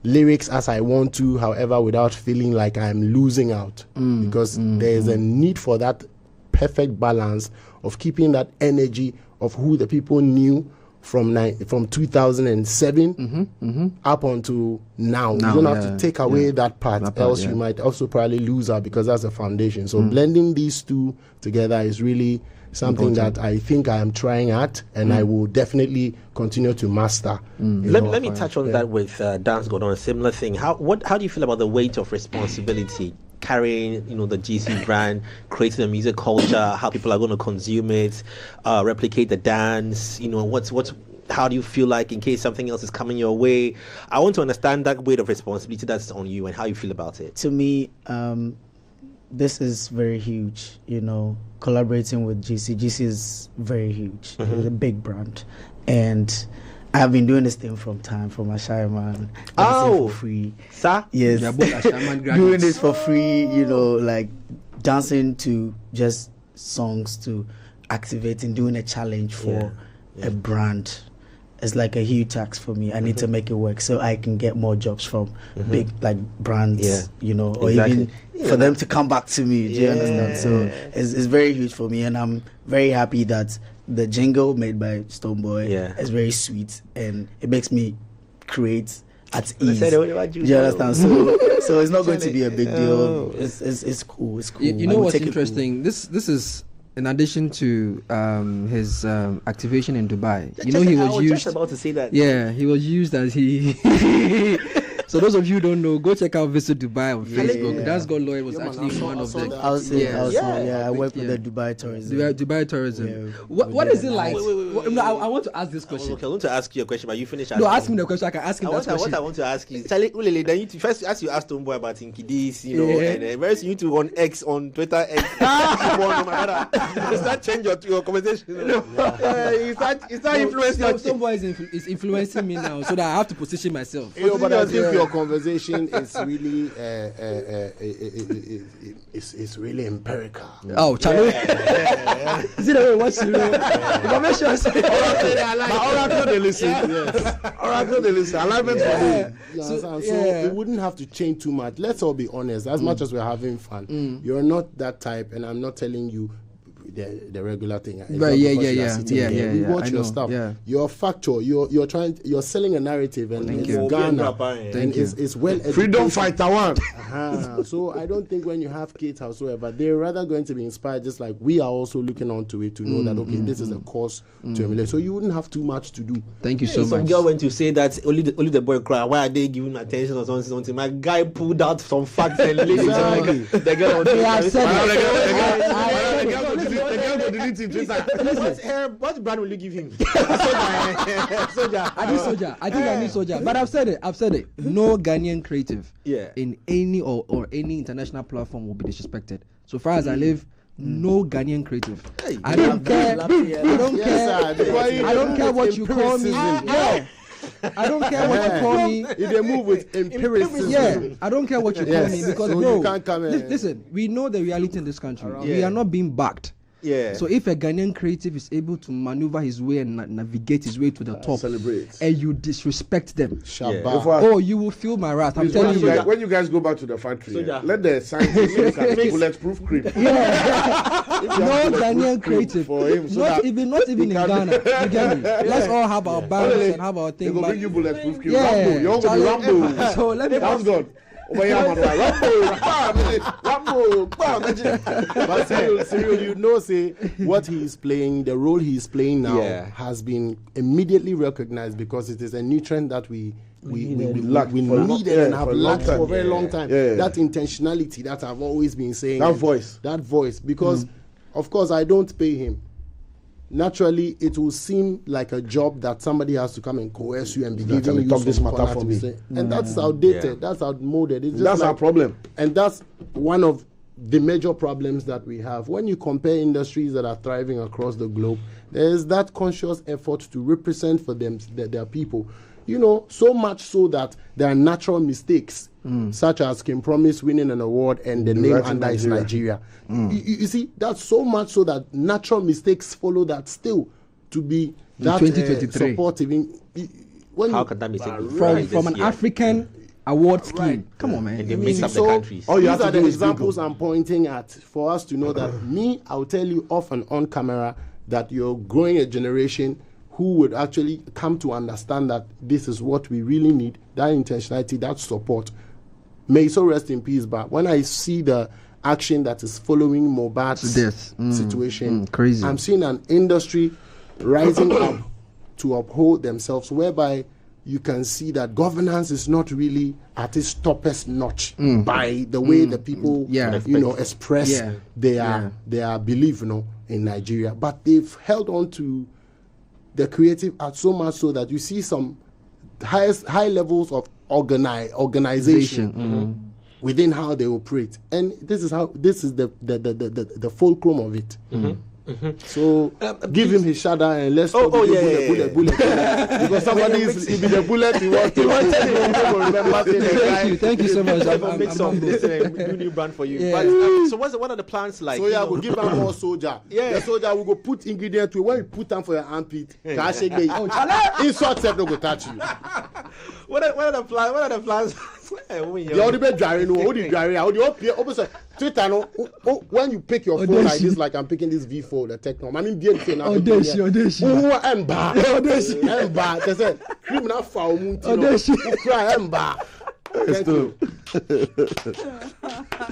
lyrics as I want to, however, without feeling like I'm losing out. Because there's a need for that perfect balance of keeping that energy of who the people knew from 2007 up until now. You don't have to take away that part, else you might also probably lose out, because that's the foundation. So blending these two together is really something that I think I am trying at, and I will definitely continue to master. Let me touch on that with Dancegod on a similar thing. How do you feel about the weight of responsibility carrying the GC brand, creating the music culture, how people are going to consume it, replicate the dance, how do you feel like in case something else is coming your way? I want to understand that weight of responsibility that's on you and how you feel about it. To me, this is very huge, collaborating with GC. GC is very huge. It's a big brand. And I've been doing this thing from a shy man. For free. Sir? Yes. Doing this for free, like dancing to just songs, to activating, doing a challenge for a brand. It's like a huge tax for me. I need to make it work so I can get more jobs from big brands, or even for them to come back to me. Do you understand? So it's very huge for me, and I'm very happy that the jingle made by Stonebwoy is very sweet, and it makes me create at ease. Do you understand? So it's not going to be a big deal. It's cool. It's cool. You know what's interesting? Cool. This is in addition to his activation in Dubai. He was used. Just about to say that. Yeah, he was used as he. So those of you who don't know, go check out Visit Dubai on Facebook. Dancegod Lloyd was actually one of the. I work with the Dubai tourism. Dubai tourism. What is it like? No, I want to ask this question. Okay, I want to ask you a question, but you finish asking. No, ask me the question. I can ask him that question. What I want to ask you, Charlie, then you first ask Stonebwoy about Inkidis, and very soon you two on X, on Twitter X. You start change your conversation. You start influencing. Stonebwoy is influencing me now, so that I have to position myself. But I think your conversation is really it's really empirical. Oh, Charlie. Is it the way what you know? Oracle they listen. Yes. Oracle they listen. Alignment for me. So it wouldn't have to change too much. Let's all be honest. As much as we're having fun, you're not that type, and I'm not telling you the regular thing. Right, yeah. We watch your stuff. Yeah. You're factual. You're selling a narrative, and it's Ghana, and it's well educated. Freedom fighter one. So I don't think when you have kids, howsoever, they're rather going to be inspired, just like we are also looking onto it to know that this is a course to emulate. So you wouldn't have too much to do. Thank you so much. Some girl went to say that only the boy cry. Why are they giving attention or something? My guy pulled out some facts and lyrics. The girl what brand will you give him? Soldier. I think I need Soldier. But I've said it. No Ghanaian creative in any or any international platform will be disrespected. So far as I live, no Ghanaian creative. I don't care. I don't care. I don't care what you call me. Yeah. I don't care what you call me. If they move with empiricism. Yeah, I don't care what you call me because so bro, you can't come in. Listen, we know the reality in this country. We are not being backed. Yeah. So if a Ghanaian creative is able to maneuver his way and navigate his way to the top, celebrate, and you disrespect them, Yeah. you will feel my wrath. I'm telling you. When you guys go back to the factory, let the scientists look at bulletproof cream. No Ghanaian creative, for him, not even in Ghana. You get me? Let's all have our balance and have our thing. They go bring you bulletproof cream. Yeah. Rambo, you're going to be Rambo. So let me. That's good. But Cyril, you know, say what he is playing, the role he is playing now has been immediately recognized because it is a nutrient that we needed and have lacked for a very long time. That intentionality that I've always been saying. That voice, because of course I don't pay him. Naturally, it will seem like a job that somebody has to come and coerce you and be giving you talk this matter for me. And that's outdated. That's outmoded. It's just that's our problem. And that's one of the major problems that we have. When you compare industries that are thriving across the globe, there is that conscious effort to represent for them their people. You know, so much so that there are natural mistakes, such as Kim Promise winning an award and the name under is Nigeria. You see, that's so much so that natural mistakes follow that still to be that 2023 supportive. How can that mistake from an African award scheme? Come on, man. And they mix up the countries. These are the examples I'm pointing at for us to know that I'll tell you off and on camera that you're growing a generation who would actually come to understand that this is what we really need, that intentionality, that support. May so rest in peace, but when I see the action that is following Mohbad's situation, crazy. I'm seeing an industry rising up to uphold themselves, whereby you can see that governance is not really at its toppest notch by the way the people express their belief in Nigeria. But they've held on to the creative art so much so that you see some high levels of organization within how they operate, and this is the fulcrum of it. So give him his shadow and let's bullet because somebody is be the bullet he wants to remember. Thank you so much. I'll make some new brand for you. But, so what are the plans like? So we'll give him more soldier. The soldier will go put ingredient to when you put them for your armpit. Insult self no go touch you. What are the plans? You already been driving. Twitter, when you pick your phone like this, like I'm picking this V4, the Techno. I mean, Audacious. They said, criminal foul, cry, thank you.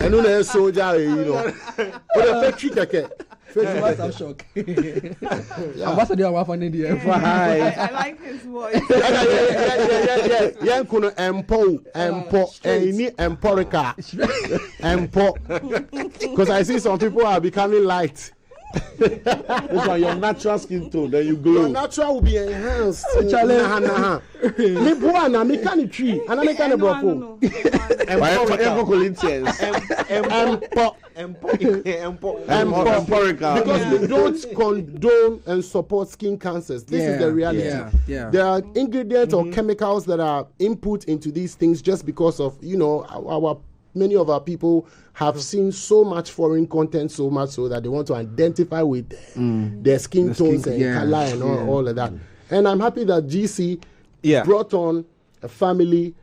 And then a soldier, but a factory keke. I'm shocked. Ambassador, I'm finding the I like his voice. Because I see some people are becoming light. This one, your natural skin tone, then you glow. Your natural will be enhanced. Me buana, me can tree, and I make an brofo. Because we don't condone and support skin cancers. This is the reality. There are ingredients or chemicals that are input into these things just because of many of our people have seen so much foreign content, so much so that they want to identify with their skin tones and color and all of that. And I'm happy that GC brought on a family,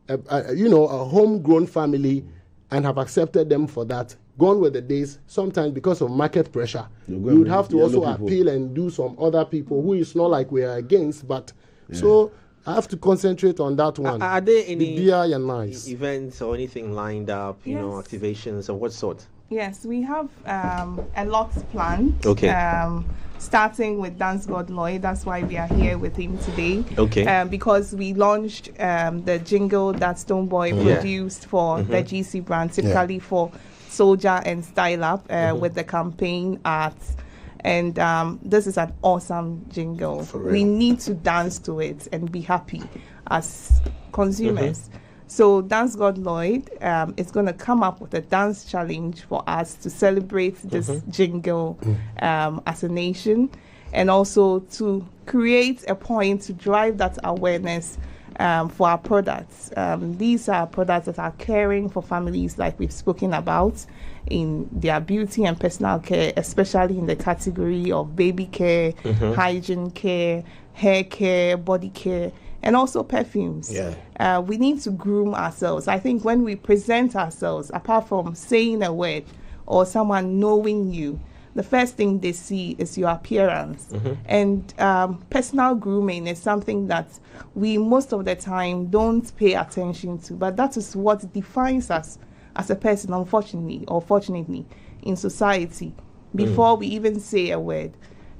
a homegrown family, and have accepted them for that. Gone were the days, sometimes because of market pressure, you would have to also appeal and do some other people who it's not like we are against, but so I have to concentrate on that one. Are there any events or anything lined up, activations of what sort? Yes, we have a lot planned. Okay. Starting with Dancegod Lloyd, that's why we are here with him today. Okay. Because we launched the jingle that Stonebwoy produced for the GC brand, typically for Soldier and Style Up, with the campaign art. And this is an awesome jingle. We need to dance to it and be happy as consumers. So Dancegod Lloyd is going to come up with a dance challenge for us to celebrate this jingle as a nation, and also to create a point to drive that awareness for our products. These are products that are caring for families, like we've spoken about, in their beauty and personal care, especially in the category of baby care, hygiene care, hair care, body care, and also perfumes. We need to groom ourselves. I think when we present ourselves, apart from saying a word or someone knowing you, the first thing they see is your appearance. And personal grooming is something that we most of the time don't pay attention to, but that is what defines us as a person, unfortunately or fortunately, in society, before we even say a word.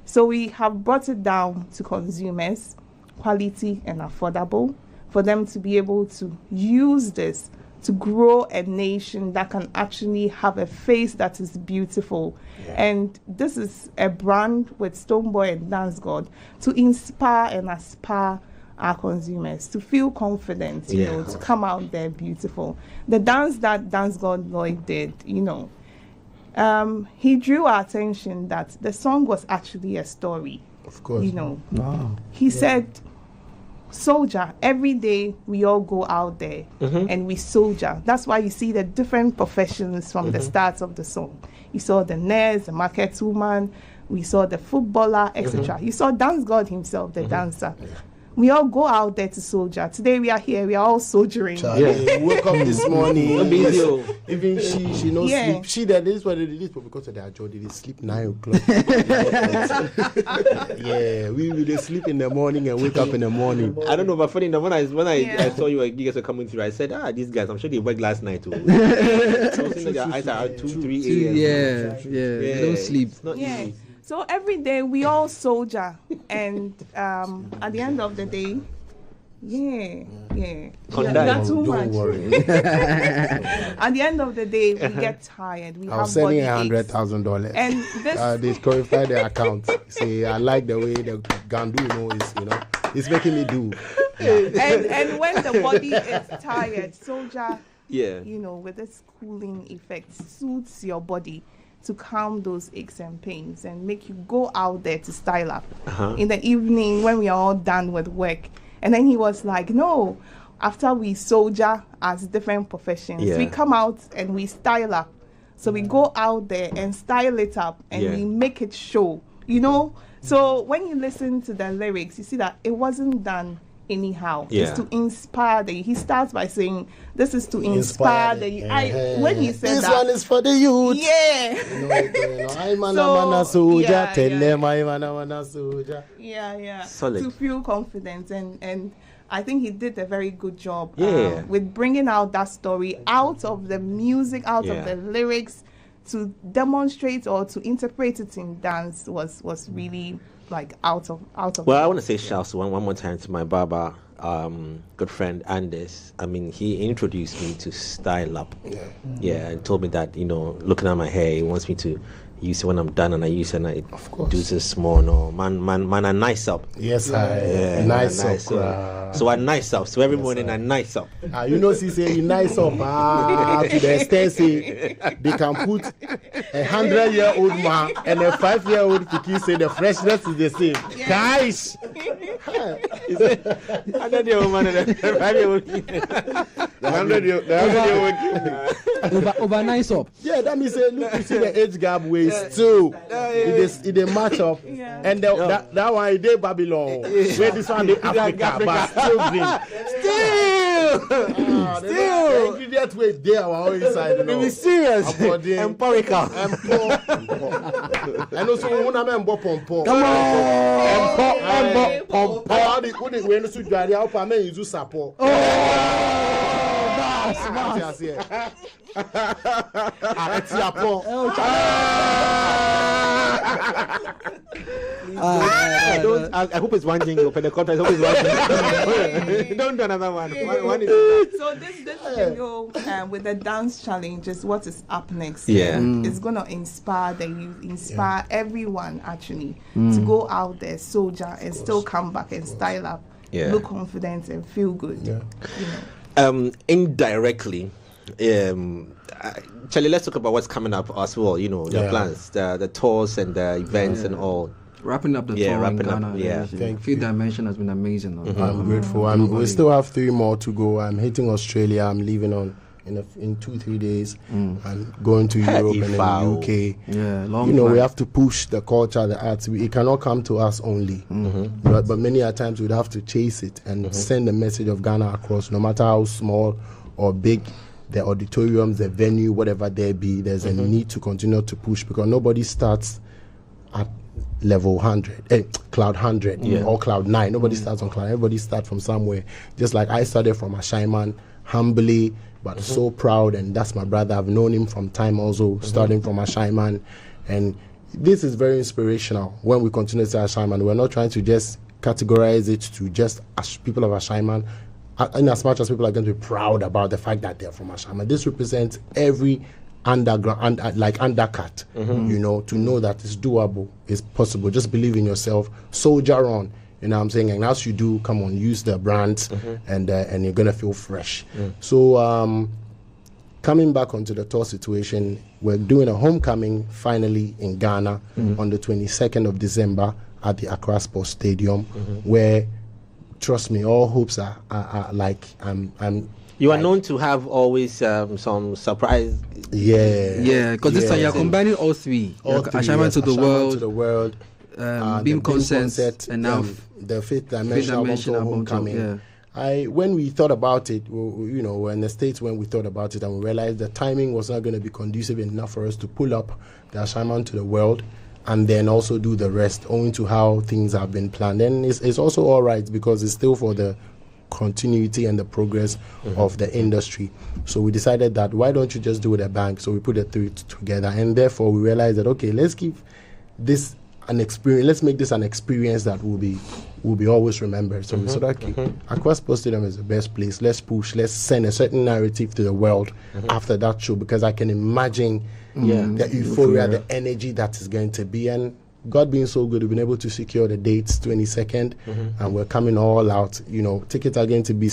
So we have brought it down to consumers, quality and affordable, for them to be able to use this to grow a nation that can actually have a face that is beautiful. And this is a brand with Stonebwoy and Dancegod to inspire and aspire our consumers to feel confident, you know, to come out there beautiful. The dance that Dancegod Lloyd did, you know, he drew our attention that the song was actually a story. Of course. You know, he said, soldier, every day we all go out there and we soldier. That's why you see the different professions from the start of the song. You saw the nurse, the market woman, we saw the footballer, etc. You saw Dancegod himself, the dancer. We all go out there to soldier. Today we are here, we are all soldiering. We woke up this morning. Even she knows sleep. She that is what it is, but because of their job, they sleep 9 o'clock. We sleep in the morning and wake up in the morning. I don't know, but funny enough, when I saw you guys were coming through, I said, these guys, I'm sure they worked last night too. So their eyes are 2, 3 a.m. They don't sleep. It's not easy. So every day we all soldier, and at the end of the day, not too much. Don't worry. At the end of the day, we get tired. We have body aches. $100,000. And this they qualify the account. Say, I like the way the Ghandour is, it's making me do. And when the body is tired, soldier, with this cooling effect, suits your body to calm those aches and pains and make you go out there to style up in the evening when we are all done with work. And then he was like, no, after we soldier as different professions, we come out and we style up. So we go out there and style it up and we make it show, So when you listen to the lyrics, you see that it wasn't done anyhow. It's to inspire the youth. He starts by saying, this is to inspire the youth. When he said this that, one is for the youth. Solid. To feel confident, and I think he did a very good job with bringing out that story out of the music, out of the lyrics, to demonstrate or to interpret it in dance was really like out of. Well, I want to say shouts one more time to my barber, good friend Anders. I mean, he introduced me to Style Up. And told me that looking at my hair, he wants me to use it when I'm done, and I use it and I do this more. No, man, I nice up. Yes, nice up. So I nice up. So every morning I nice up. She say he nice up to the extent say they can put 100-year-old man and a 5-year-old kid say the freshness is the same. Guys, Is it 100-year-old man and a 5-year-old kid? The 100-year-old over nice up. Yeah, that means look, you see the age gap way still. It match up, and that one is the Babylon. Where this one the Africa, but still green. Still. The ingredient way there our own inside. Be serious. Empirical. And also when I'm pompo. Come on. Pompo. How the when you should dry out, I mean you do support. I hope it's one jingle, but the contract is one jingle. Don't do another one. So this jingle with the dance challenge is what is up next. It's going to inspire the youth, inspire everyone actually to go out there, soldier, and still come back and style up, look confident and feel good. Indirectly, Charlie, let's talk about what's coming up as well. You know, the plans, the tours and the events and all. Wrapping up the tour in Ghana. Fifth Dimension has been amazing. I'm grateful. We still have 3 more to go. I'm hitting Australia. I'm leaving in 2-3 days. I'm going to Europe and then UK. Yeah, long you know, we have to push the culture, the arts. It cannot come to us only. But many a times we'd have to chase it and send the message of Ghana across, no matter how small or big the auditoriums, the venue, whatever there be. There's a need to continue to push, because nobody starts at level 100, cloud 100 or cloud 9. Nobody starts on cloud. Everybody starts from somewhere. Just like I started from a Ashaiman, humbly but so proud, and that's my brother. I've known him from time also, starting from Ashaiman, and this is very inspirational. When we continue to say Ashaiman, we're not trying to just categorize it to just people of Ashaiman, in as much as people are going to be proud about the fact that they're from Ashaiman. This represents every underground, like undercut, you know, to know that it's doable, it's possible. Just believe in yourself, soldier on. You know what I'm saying? And as you do, come on, use the brands, and you're gonna feel fresh. So coming back onto the tour situation, we're doing a homecoming finally in Ghana on the 22nd of December at the Accra Sports Stadium, where, trust me, all hopes are like You are known to have always some surprise. Because this time you're combining all three. Ashaiman to the world, Beam Concert, and now the Fifth Dimension album homecoming. When we thought about it, you know, we're in the States when we thought about it, and we realized the timing was not going to be conducive enough for us to pull up the Ashaiman to the world and then also do the rest, owing to how things have been planned. And it's also all right, because it's still for the continuity and the progress of the industry. So we decided that why don't you just do it at bank? So we put the 3 together, and therefore we realized that, okay, let's give this an experience. Let's make this an experience that will be always remembered. So we said, okay, Accra Sports Stadium is the best place. Let's push. Let's send a certain narrative to the world after that show, because I can imagine the euphoria, the energy that is going to be. And God being so good, we've been able to secure the dates, 22nd, and we're coming all out. You know, tickets are going to be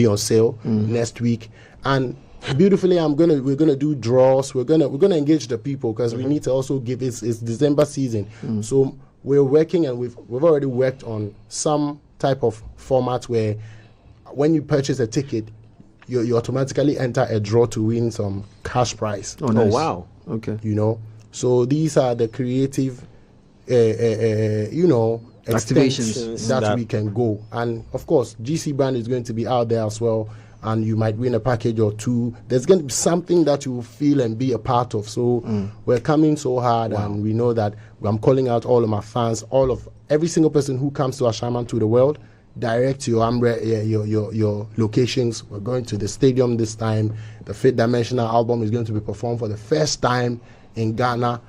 on sale next week, and beautifully, we're gonna do draws. We're gonna engage the people, because we need to also give it's December season, so we're working, and we've already worked on some type of format where when you purchase a ticket, you automatically enter a draw to win some cash prize. Oh, nice. Oh wow, okay. You know. So these are the creative, you know, activations that we can go. And of course, GC brand is going to be out there as well, and you might win a package or 2. There's going to be something that you will feel and be a part of. So we're coming so hard, and we know that I'm calling out all of my fans, every single person who comes to Ashaiman to the world, direct your locations. We're going to the stadium this time. The Fifth Dimensional album is going to be performed for the first time in Ghana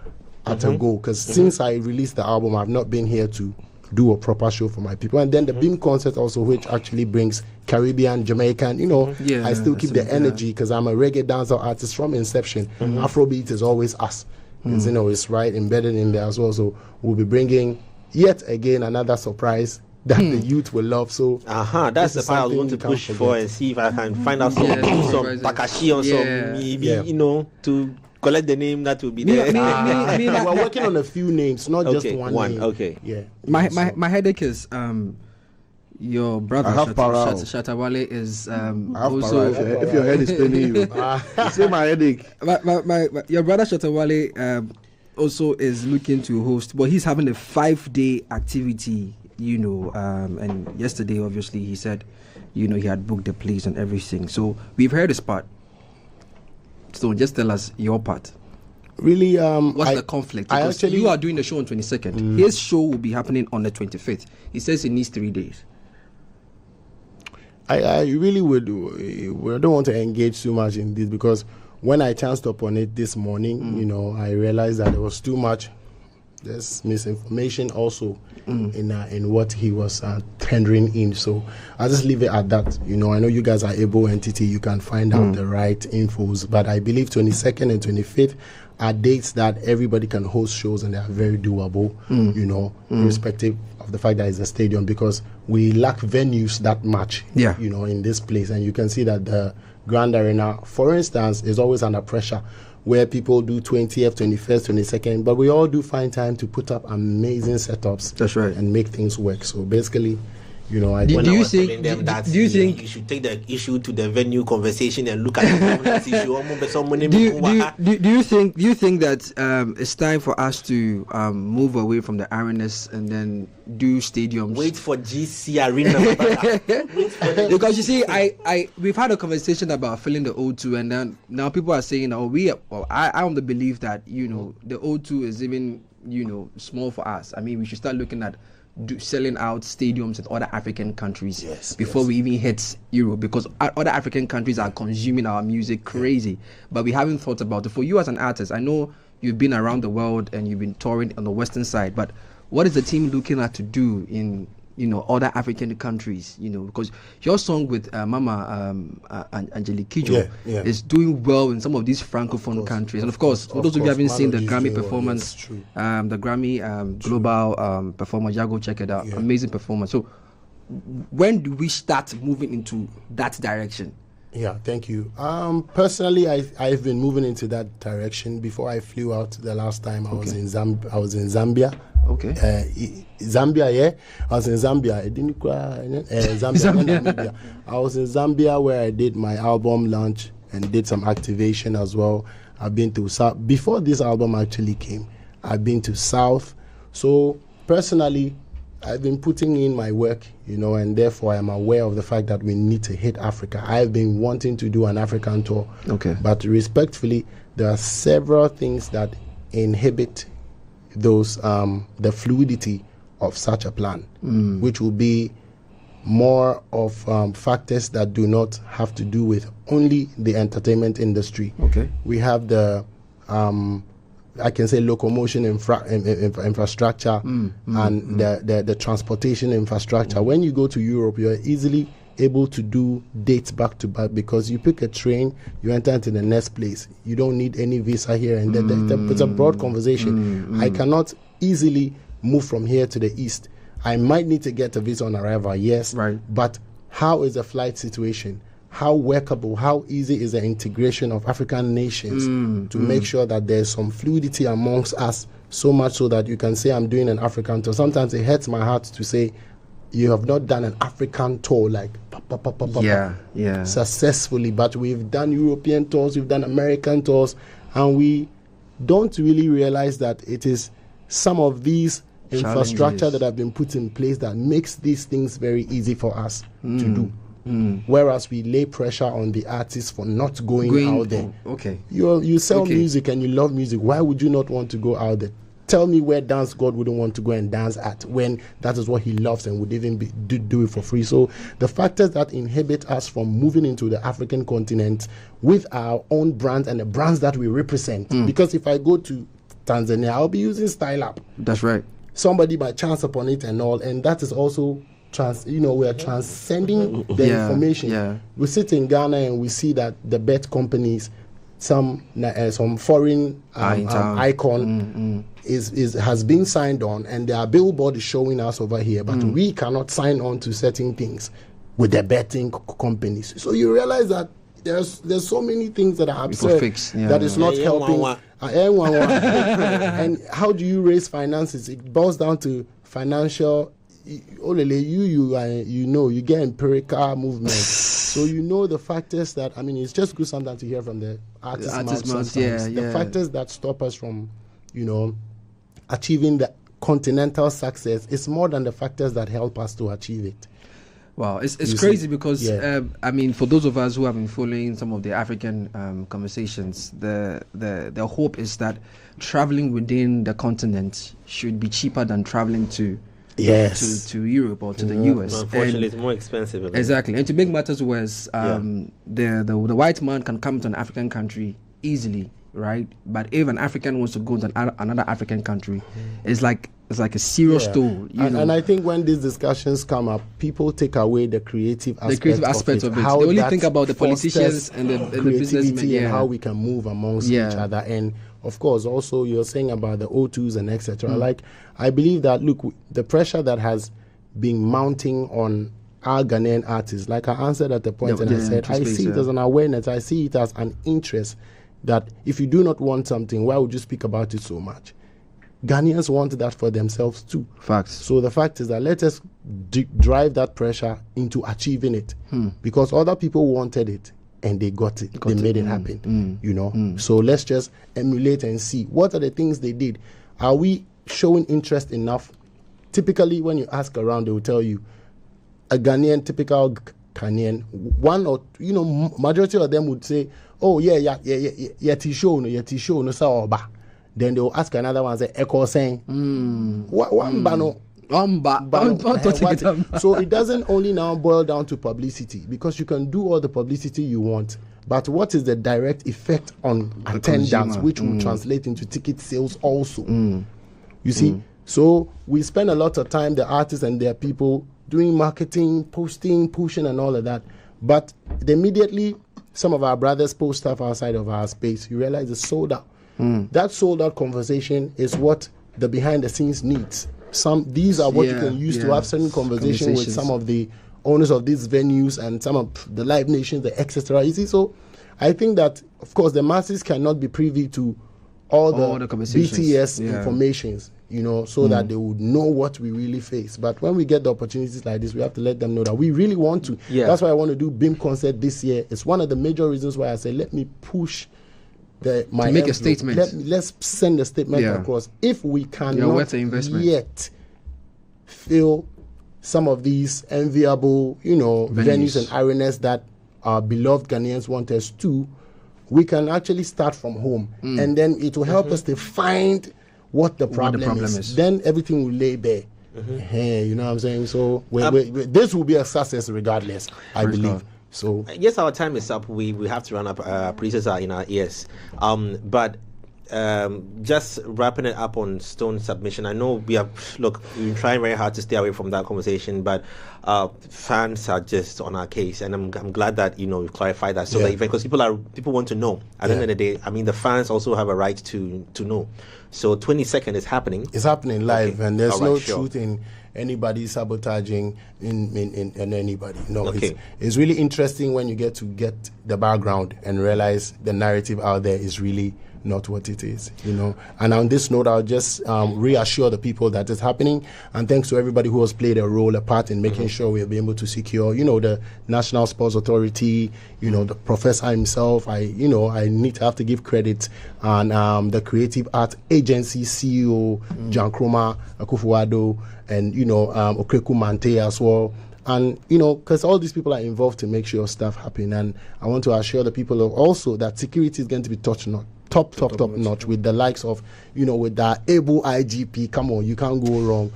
at a go, because since I released the album, I've not been here to do a proper show for my people. And then the Beam Concert also, which actually brings Caribbean, Jamaican, you know, I still keep the energy, because I'm a reggae dancer artist from inception. Afrobeat is always us. You know, it's right embedded in there as well. So we'll be bringing yet again another surprise that the youth will love. So that's the part I was going to push for, and see if I can find out some Takashi or some maybe, you know, to collect the name that will be there. We're working on a few names, not just one name. Okay. Yeah. My headache is your brother Shatawale is also. If your head is paining you, say my headache. Your brother Shatawale also is looking to host, but he's having a 5-day activity. You know, and yesterday obviously he said, you know, he had booked the place and everything. So we've heard his part. So just tell us your part. Really, what's the conflict? Because you are doing the show on 22nd. His show will be happening on the 25th. He says he needs 3 days. I really would. I don't want to engage too much in this, because when I chanced upon it this morning, you know, I realized that there was too much there's misinformation also in what he was tendering in. So I'll just leave it at that. You know, I know you guys are able entity. You can find out the right infos, but I believe 22nd and 25th are dates that everybody can host shows, and they are very doable. You know, irrespective of the fact that it's a stadium, because we lack venues that much. You know, in this place, and you can see that the Grand Arena, for instance, is always under pressure, where people do 20th, 21st, 22nd, but we all do find time to put up amazing setups. That's right. And make things work. So basically, you know, do you think you should take the issue to the venue conversation and look at the governance issue? Do you think that it's time for us to move away from the arenas and then do stadiums? Wait for GC Arena. Because you see, we've had a conversation about filling the O2, and then now people are saying, I am the belief that, you know, the O2 is even, you know, small for us. I mean, we should start looking at selling out stadiums in other African countries before we even hit Europe, because other African countries are consuming our music crazy, but we haven't thought about it. For you as an artist, I know you've been around the world and you've been touring on the western side, but what is the team looking at to do in, you know, other African countries? You know, because your song with Mama Angelique Kidjo is doing well in some of these francophone countries, and of course, for those of you who haven't seen the Grammy performance, the Grammy Global performance, go check it out. Amazing performance. So, when do we start moving into that direction? Yeah, thank you. Personally, I've been moving into that direction. Before I flew out the last time, I was in Zambia. Okay. Zambia, yeah. I was in Zambia. I didn't Zambia. I was in Zambia where I did my album launch and did some activation as well. I've been to South. Before this album actually came, I've been to South. So personally, I've been putting in my work, you know, and therefore I'm aware of the fact that we need to hit Africa. I've been wanting to do an African tour. Okay. But respectfully, there are several things that inhibit those the fluidity of such a plan, which will be more of factors that do not have to do with only the entertainment industry. Okay. We have the I can say locomotion infrastructure and the transportation infrastructure. When you go to Europe, you're easily able to do dates back to back, because you pick a train, you enter into the next place. You don't need any visa here, and it's a broad conversation. I cannot easily move from here to the east. I might need to get a visa on arrival, yes, right. But how is the flight situation? How workable, how easy is the integration of African nations to make sure that there's some fluidity amongst us, so much so that you can say, I'm doing an African tour. Sometimes it hurts my heart to say, you have not done an African tour like successfully, but we've done European tours, we've done American tours, and we don't really realize that it is some of these infrastructure that have been put in place that makes these things very easy for us to do. Whereas we lay pressure on the artists for not going out there. Okay. You sell music and you love music. Why would you not want to go out there? Tell me where Dancegod wouldn't want to go and dance at, when that is what he loves and would even do it for free. So the factors that inhibit us from moving into the African continent with our own brands and the brands that we represent. Because if I go to Tanzania, I'll be using Style Up. That's right. Somebody might chance upon it and all, and that is also we are transcending the information. Yeah. We sit in Ghana and we see that the bet companies, some foreign icon has been signed on, and their billboard is showing us over here, but we cannot sign on to certain things with the betting companies. So you realize that there's so many things that are absurd that is not helping. And how do you raise finances? It boils down to financial. You get empirical movement. So you know the factors that, I mean, it's just good sometimes to hear from the artist mouth. The factors that stop us from, achieving the continental success is more than the factors that help us to achieve it. Wow, it's crazy because I mean, for those of us who have been following some of the African conversations, the hope is that traveling within the continent should be cheaper than traveling to Europe or to the US. Unfortunately, it's more expensive. Exactly, and to make matters worse, the white man can come to an African country easily right? But if an African wants to go to another African country, it's like a serious tool. And I think when these discussions come up, people take away the creative aspect of it. They only think about the politicians and the businessmen, and how we can move amongst each other. And of course, also you're saying about the O2s and etc. Like, I believe that, look, the pressure that has been mounting on our Ghanaian artists, like I answered at the point and I said, I see it as an awareness, I see it as an interest, that if you do not want something, why would you speak about it so much? Ghanaians want that for themselves too. Facts. So the fact is that let us drive that pressure into achieving it, because other people wanted it and they got it. They made it happen. You know. So let's just emulate and see what are the things they did. Are we showing interest enough? Typically, when you ask around, they will tell you a Ghanaian, typical Ghanaian, one or majority of them would say, "Oh yeah, tisho no sa oba." Then they will ask another one, say, "Echo saying, one bano." So it doesn't only now boil down to publicity, because you can do all the publicity you want, but what is the direct effect on attendance, which will translate into ticket sales also? You see, so we spend a lot of time, the artists and their people, doing marketing, posting, pushing and all of that, but immediately some of our brothers post stuff outside of our space, you realize it's sold out. That sold out conversation is what the behind the scenes needs. These are what you can use to have certain conversation with some of the owners of these venues and some of the Live Nations, the etc. You see, so I think that, of course, the masses cannot be privy to all the BTS informations, so that they would know what we really face. But when we get the opportunities like this, we have to let them know that we really want to. That's why I want to do BIM concert this year. It's one of the major reasons why I say, let me push make a statement. Let's send a statement across. If we cannot yet fill some of these enviable, venues and arenas that our beloved Ghanaians want us to, we can actually start from home, and then it will help us to find what the problem is. Then everything will lay bare. You know what I'm saying? So this will be a success regardless, I believe. So yes, our time is up. We have to run up. Producers are in our ears. But just wrapping it up on Stone's submission. I know we've been trying very hard to stay away from that conversation, but fans are just on our case, and I'm glad that we've clarified that, so that because people want to know. At the end of the day, I mean, the fans also have a right to know. So 22nd is happening. It's happening live, and there's no truth in anybody sabotaging in anybody. No, it's really interesting when you get the background and realize the narrative out there is really not what it is, And on this note, I'll just reassure the people that it's happening, and thanks to everybody who has played a part in making sure we'll be able to secure, the National Sports Authority, the professor himself. I have to give credit, and the Creative Art Agency CEO Jan Kroma Akufuado, and Okreku Mante as well. And, because all these people are involved to make sure stuff happen. And I want to assure the people also that security is going to be top notch with the likes of, with that able IGP. Come on, you can't go wrong.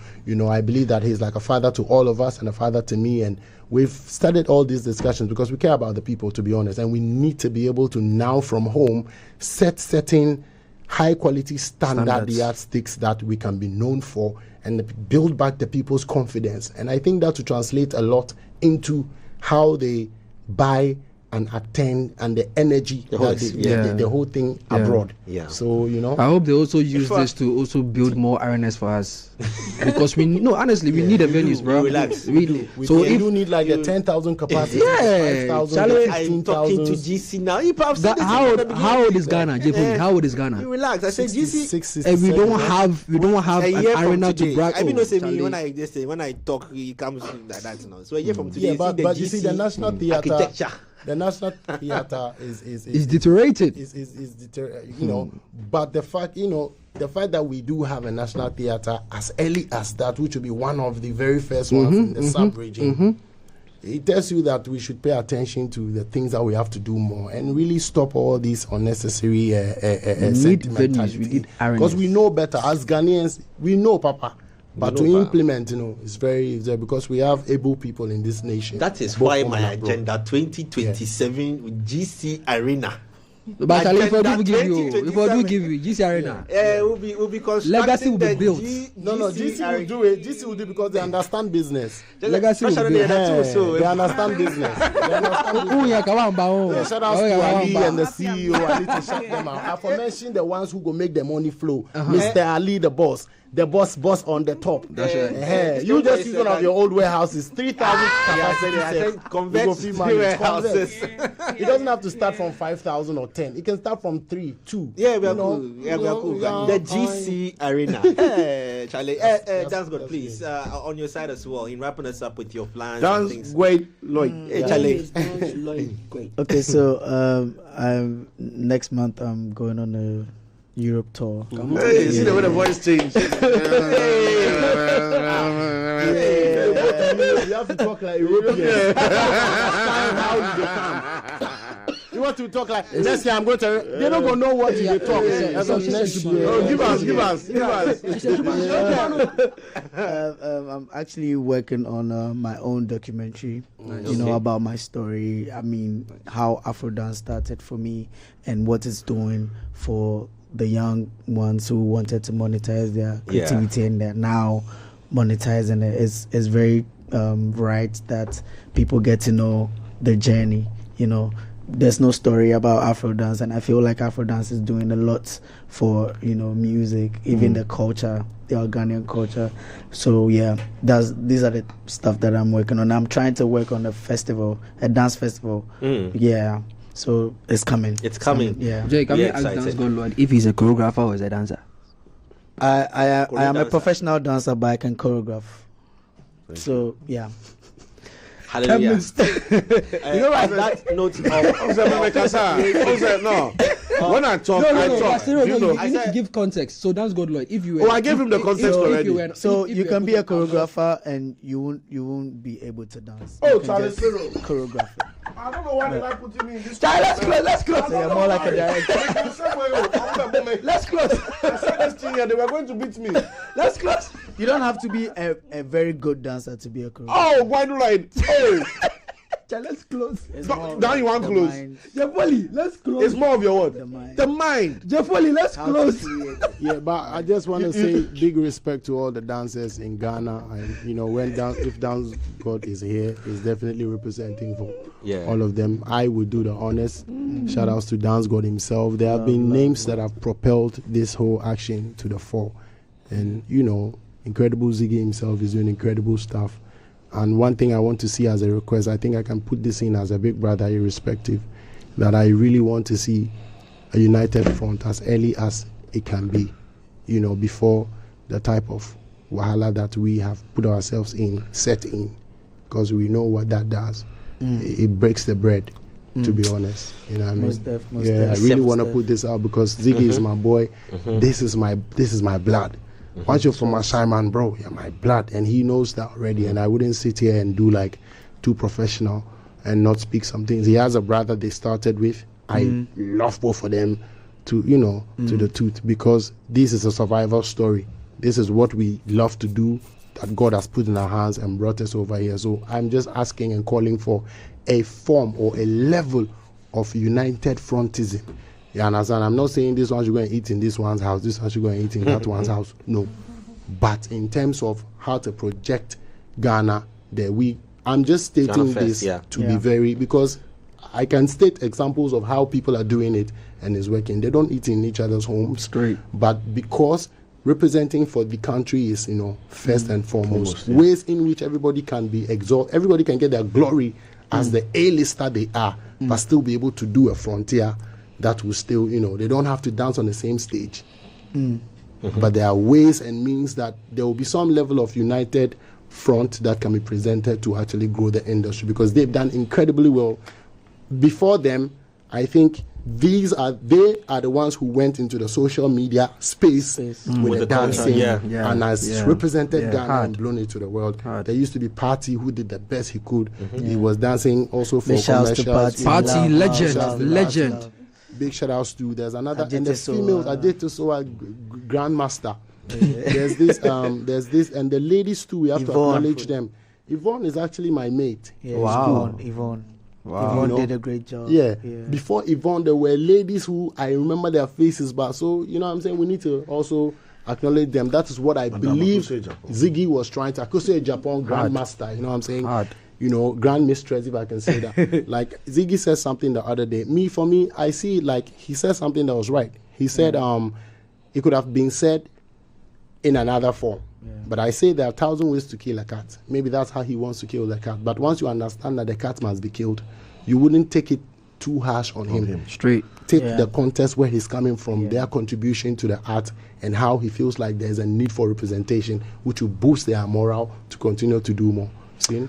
I believe that he's like a father to all of us and a father to me. And we've started all these discussions because we care about the people, to be honest. And we need to be able to now from home set certain high quality standard yardsticks that we can be known for and build back the people's confidence. And I think that will translate a lot into how they buy and attend and the energy, the whole thing abroad. So, I hope they also use this to also build more awareness for us. Because we need the venues, bro. Relax. So you do need like a 10,000 capacity. 5,000, I'm talking to GC now. How old is Ghana? How old is Ghana? You relax. I said GC. And we don't have an arena to brag. I mean, no say me when I talk, he comes like that now. So a year from today, but you see the National Theatre architecture. The National Theatre is deteriorated. But the fact that we do have a National Theatre as early as that, which will be one of the very first ones in the sub-region, it tells you that we should pay attention to the things that we have to do more and really stop all these unnecessary sentimentality. We need awareness. Because we know better. As Ghanaians, we know, Papa. But to implement, it's very easy because we have able people in this nation. That is why my agenda 2027 with GC Arena. But if I do give you GC Arena, we'll be constructing legacy will be built. GC will do it. GC will do it because they understand business. Legacy will be built. They understand business. Shout out to Ali and the CEO. I need to shout them out. I mentioned the ones who go make the money flow. Mr. Ali, the boss on the top. That's right. You just use one of your old warehouses, 3,000 capacity. Convert warehouses. It doesn't have to start from 5,000 or 10. It can start from 3, 2. Yeah, we are cool. Yeah, we are cool. The GC Arena. Charlie, Dancegod, please, on your side as well, in wrapping us up with your plans. Dancegod, Lloyd. Charlie. Okay, so next month I'm going on a Europe tour. Hey, see the way the voice changed. You have to talk like European. How you come? You want to talk like next year I'm going to. They're not gonna know what you talk. Next year. Give us. I'm actually working on my own documentary. About my story. I mean, how Afro dance started for me and what it's doing for the young ones who wanted to monetize their creativity and they're now monetizing it. It's very right that people get to know the journey. There's no story about Afro dance, and I feel like Afro dance is doing a lot for music, even the culture, the Ghanaian culture. So yeah, these are the stuff that I'm working on. I'm trying to work on a dance festival. Yeah. So it's coming. It's coming. Yeah. Jake, can we ask Dancegod Lloyd if he's a choreographer or is a dancer? I am a professional dancer, but I can choreograph. So yeah. Hallelujah. At that note when I talk, I talk. You need to give context. So Dancegod Lloyd, if you were, I gave him the context already. You can be a choreographer and you won't be able to dance. Charlie Cyril. Choreograph. I don't know why they like putting me in this. Let's close. So you're more like a director. Let's close. I said this thing here, they were going to beat me. Let's close. You don't have to be a very good dancer to be a choreographer. Oh, why do I? Oh. Let's close. Now you want close. Jeffoli, let's close. It's more of your what? The mind. Jeffoli, let's close. Yeah, but I just want to say big respect to all the dancers in Ghana, and if Dancegod is here, he's definitely representing for all of them. I would do the honors. Shout outs to Dancegod himself. There have been names that have propelled this whole action to the fore, and Incredible Ziggy himself is doing incredible stuff. And one thing I want to see as a request, I think I can put this in as a big brother irrespective, that I really want to see a united front as early as it can be, before the type of wahala that we have put ourselves in set in, because we know what that does. It breaks the bread, to be honest. You know what I mean? Most def. I really want to put this out because Ziggy is my boy. This is my blood. Once you're from my Simon, bro, you're my blood, and he knows that already. And I wouldn't sit here and do like too professional and not speak some things. He has a brother they started with. I love both of them to to the tooth, because this is a survival story. This is what we love to do, that God has put in our hands and brought us over here. So I'm just asking and calling for a form or a level of united frontism. You understand? I'm not saying this one should go and eat in this one's house, this one should go and eat in that one's house. No. But in terms of how to project Ghana, I'm just stating this to be very, because I can state examples of how people are doing it and it's working. They don't eat in each other's homes. Great. But because representing for the country is, first and foremost, ways in which everybody can be exalted, everybody can get their glory as the A-lister they are, but still be able to do a frontier that will still, they don't have to dance on the same stage. But there are ways and means that there will be some level of united front that can be presented to actually grow the industry, because they've done incredibly well. Before them, I think they are the ones who went into the social media space with the dancing and has represented Ghana and blown it to the world. There used to be Party who did the best he could. He was dancing also for commercials. Party legend. Big shout outs to, there's another, and the females, Adetosoa Grandmaster. There's this, and the ladies too, we have to acknowledge them. Yvonne is actually my mate. Wow, Yvonne. Yvonne did a great job. Yeah. Before Yvonne, there were ladies who I remember their faces, but so you know what I'm saying, we need to also acknowledge them. That is what I believe Ziggy was trying to. I could say Japan grandmaster, you know what I'm saying? You know, grand mistress, if I can say that. Like Ziggy said something the other day. For me, I see like he said something that was right. He said it could have been said in another form. But I say there are 1,000 ways to kill a cat. Maybe that's how he wants to kill the cat. But once you understand that the cat must be killed, you wouldn't take it too harsh on him. Straight. Take the context where he's coming from, their contribution to the art, and how he feels like there's a need for representation, which will boost their morale to continue to do more. See?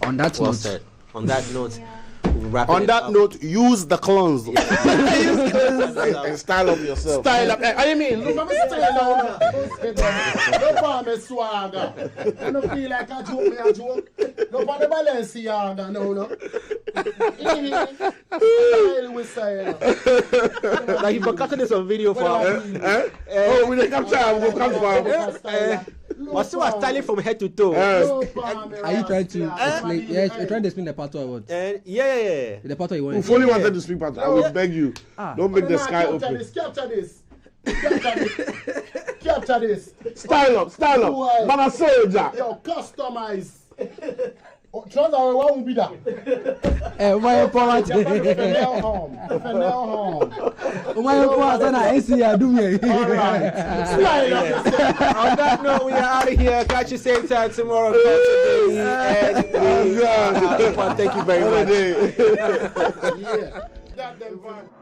On that Well note. said. On that note. On that note, use the clones. And style up yourself. Style up. I mean, look at me style now. No problem, swagger. I don't feel like I joke. No problem, Balenciaga. No. Style with style. Like you forgot this on video for. Oh, we didn't capture. We'll come for. But still are styling from head to toe. Are you trying to explain? Yeah, you're trying to explain the part of what? Yeah. The part you want. If only wanted to speak part, I would beg you. Don't make the sky open. Capture this. Style up. Man, a soldier. Yo, customize. Trust our one will be that. Why power? On that note, we are out of here. Catch you same time tomorrow. Thank you very much. Yeah.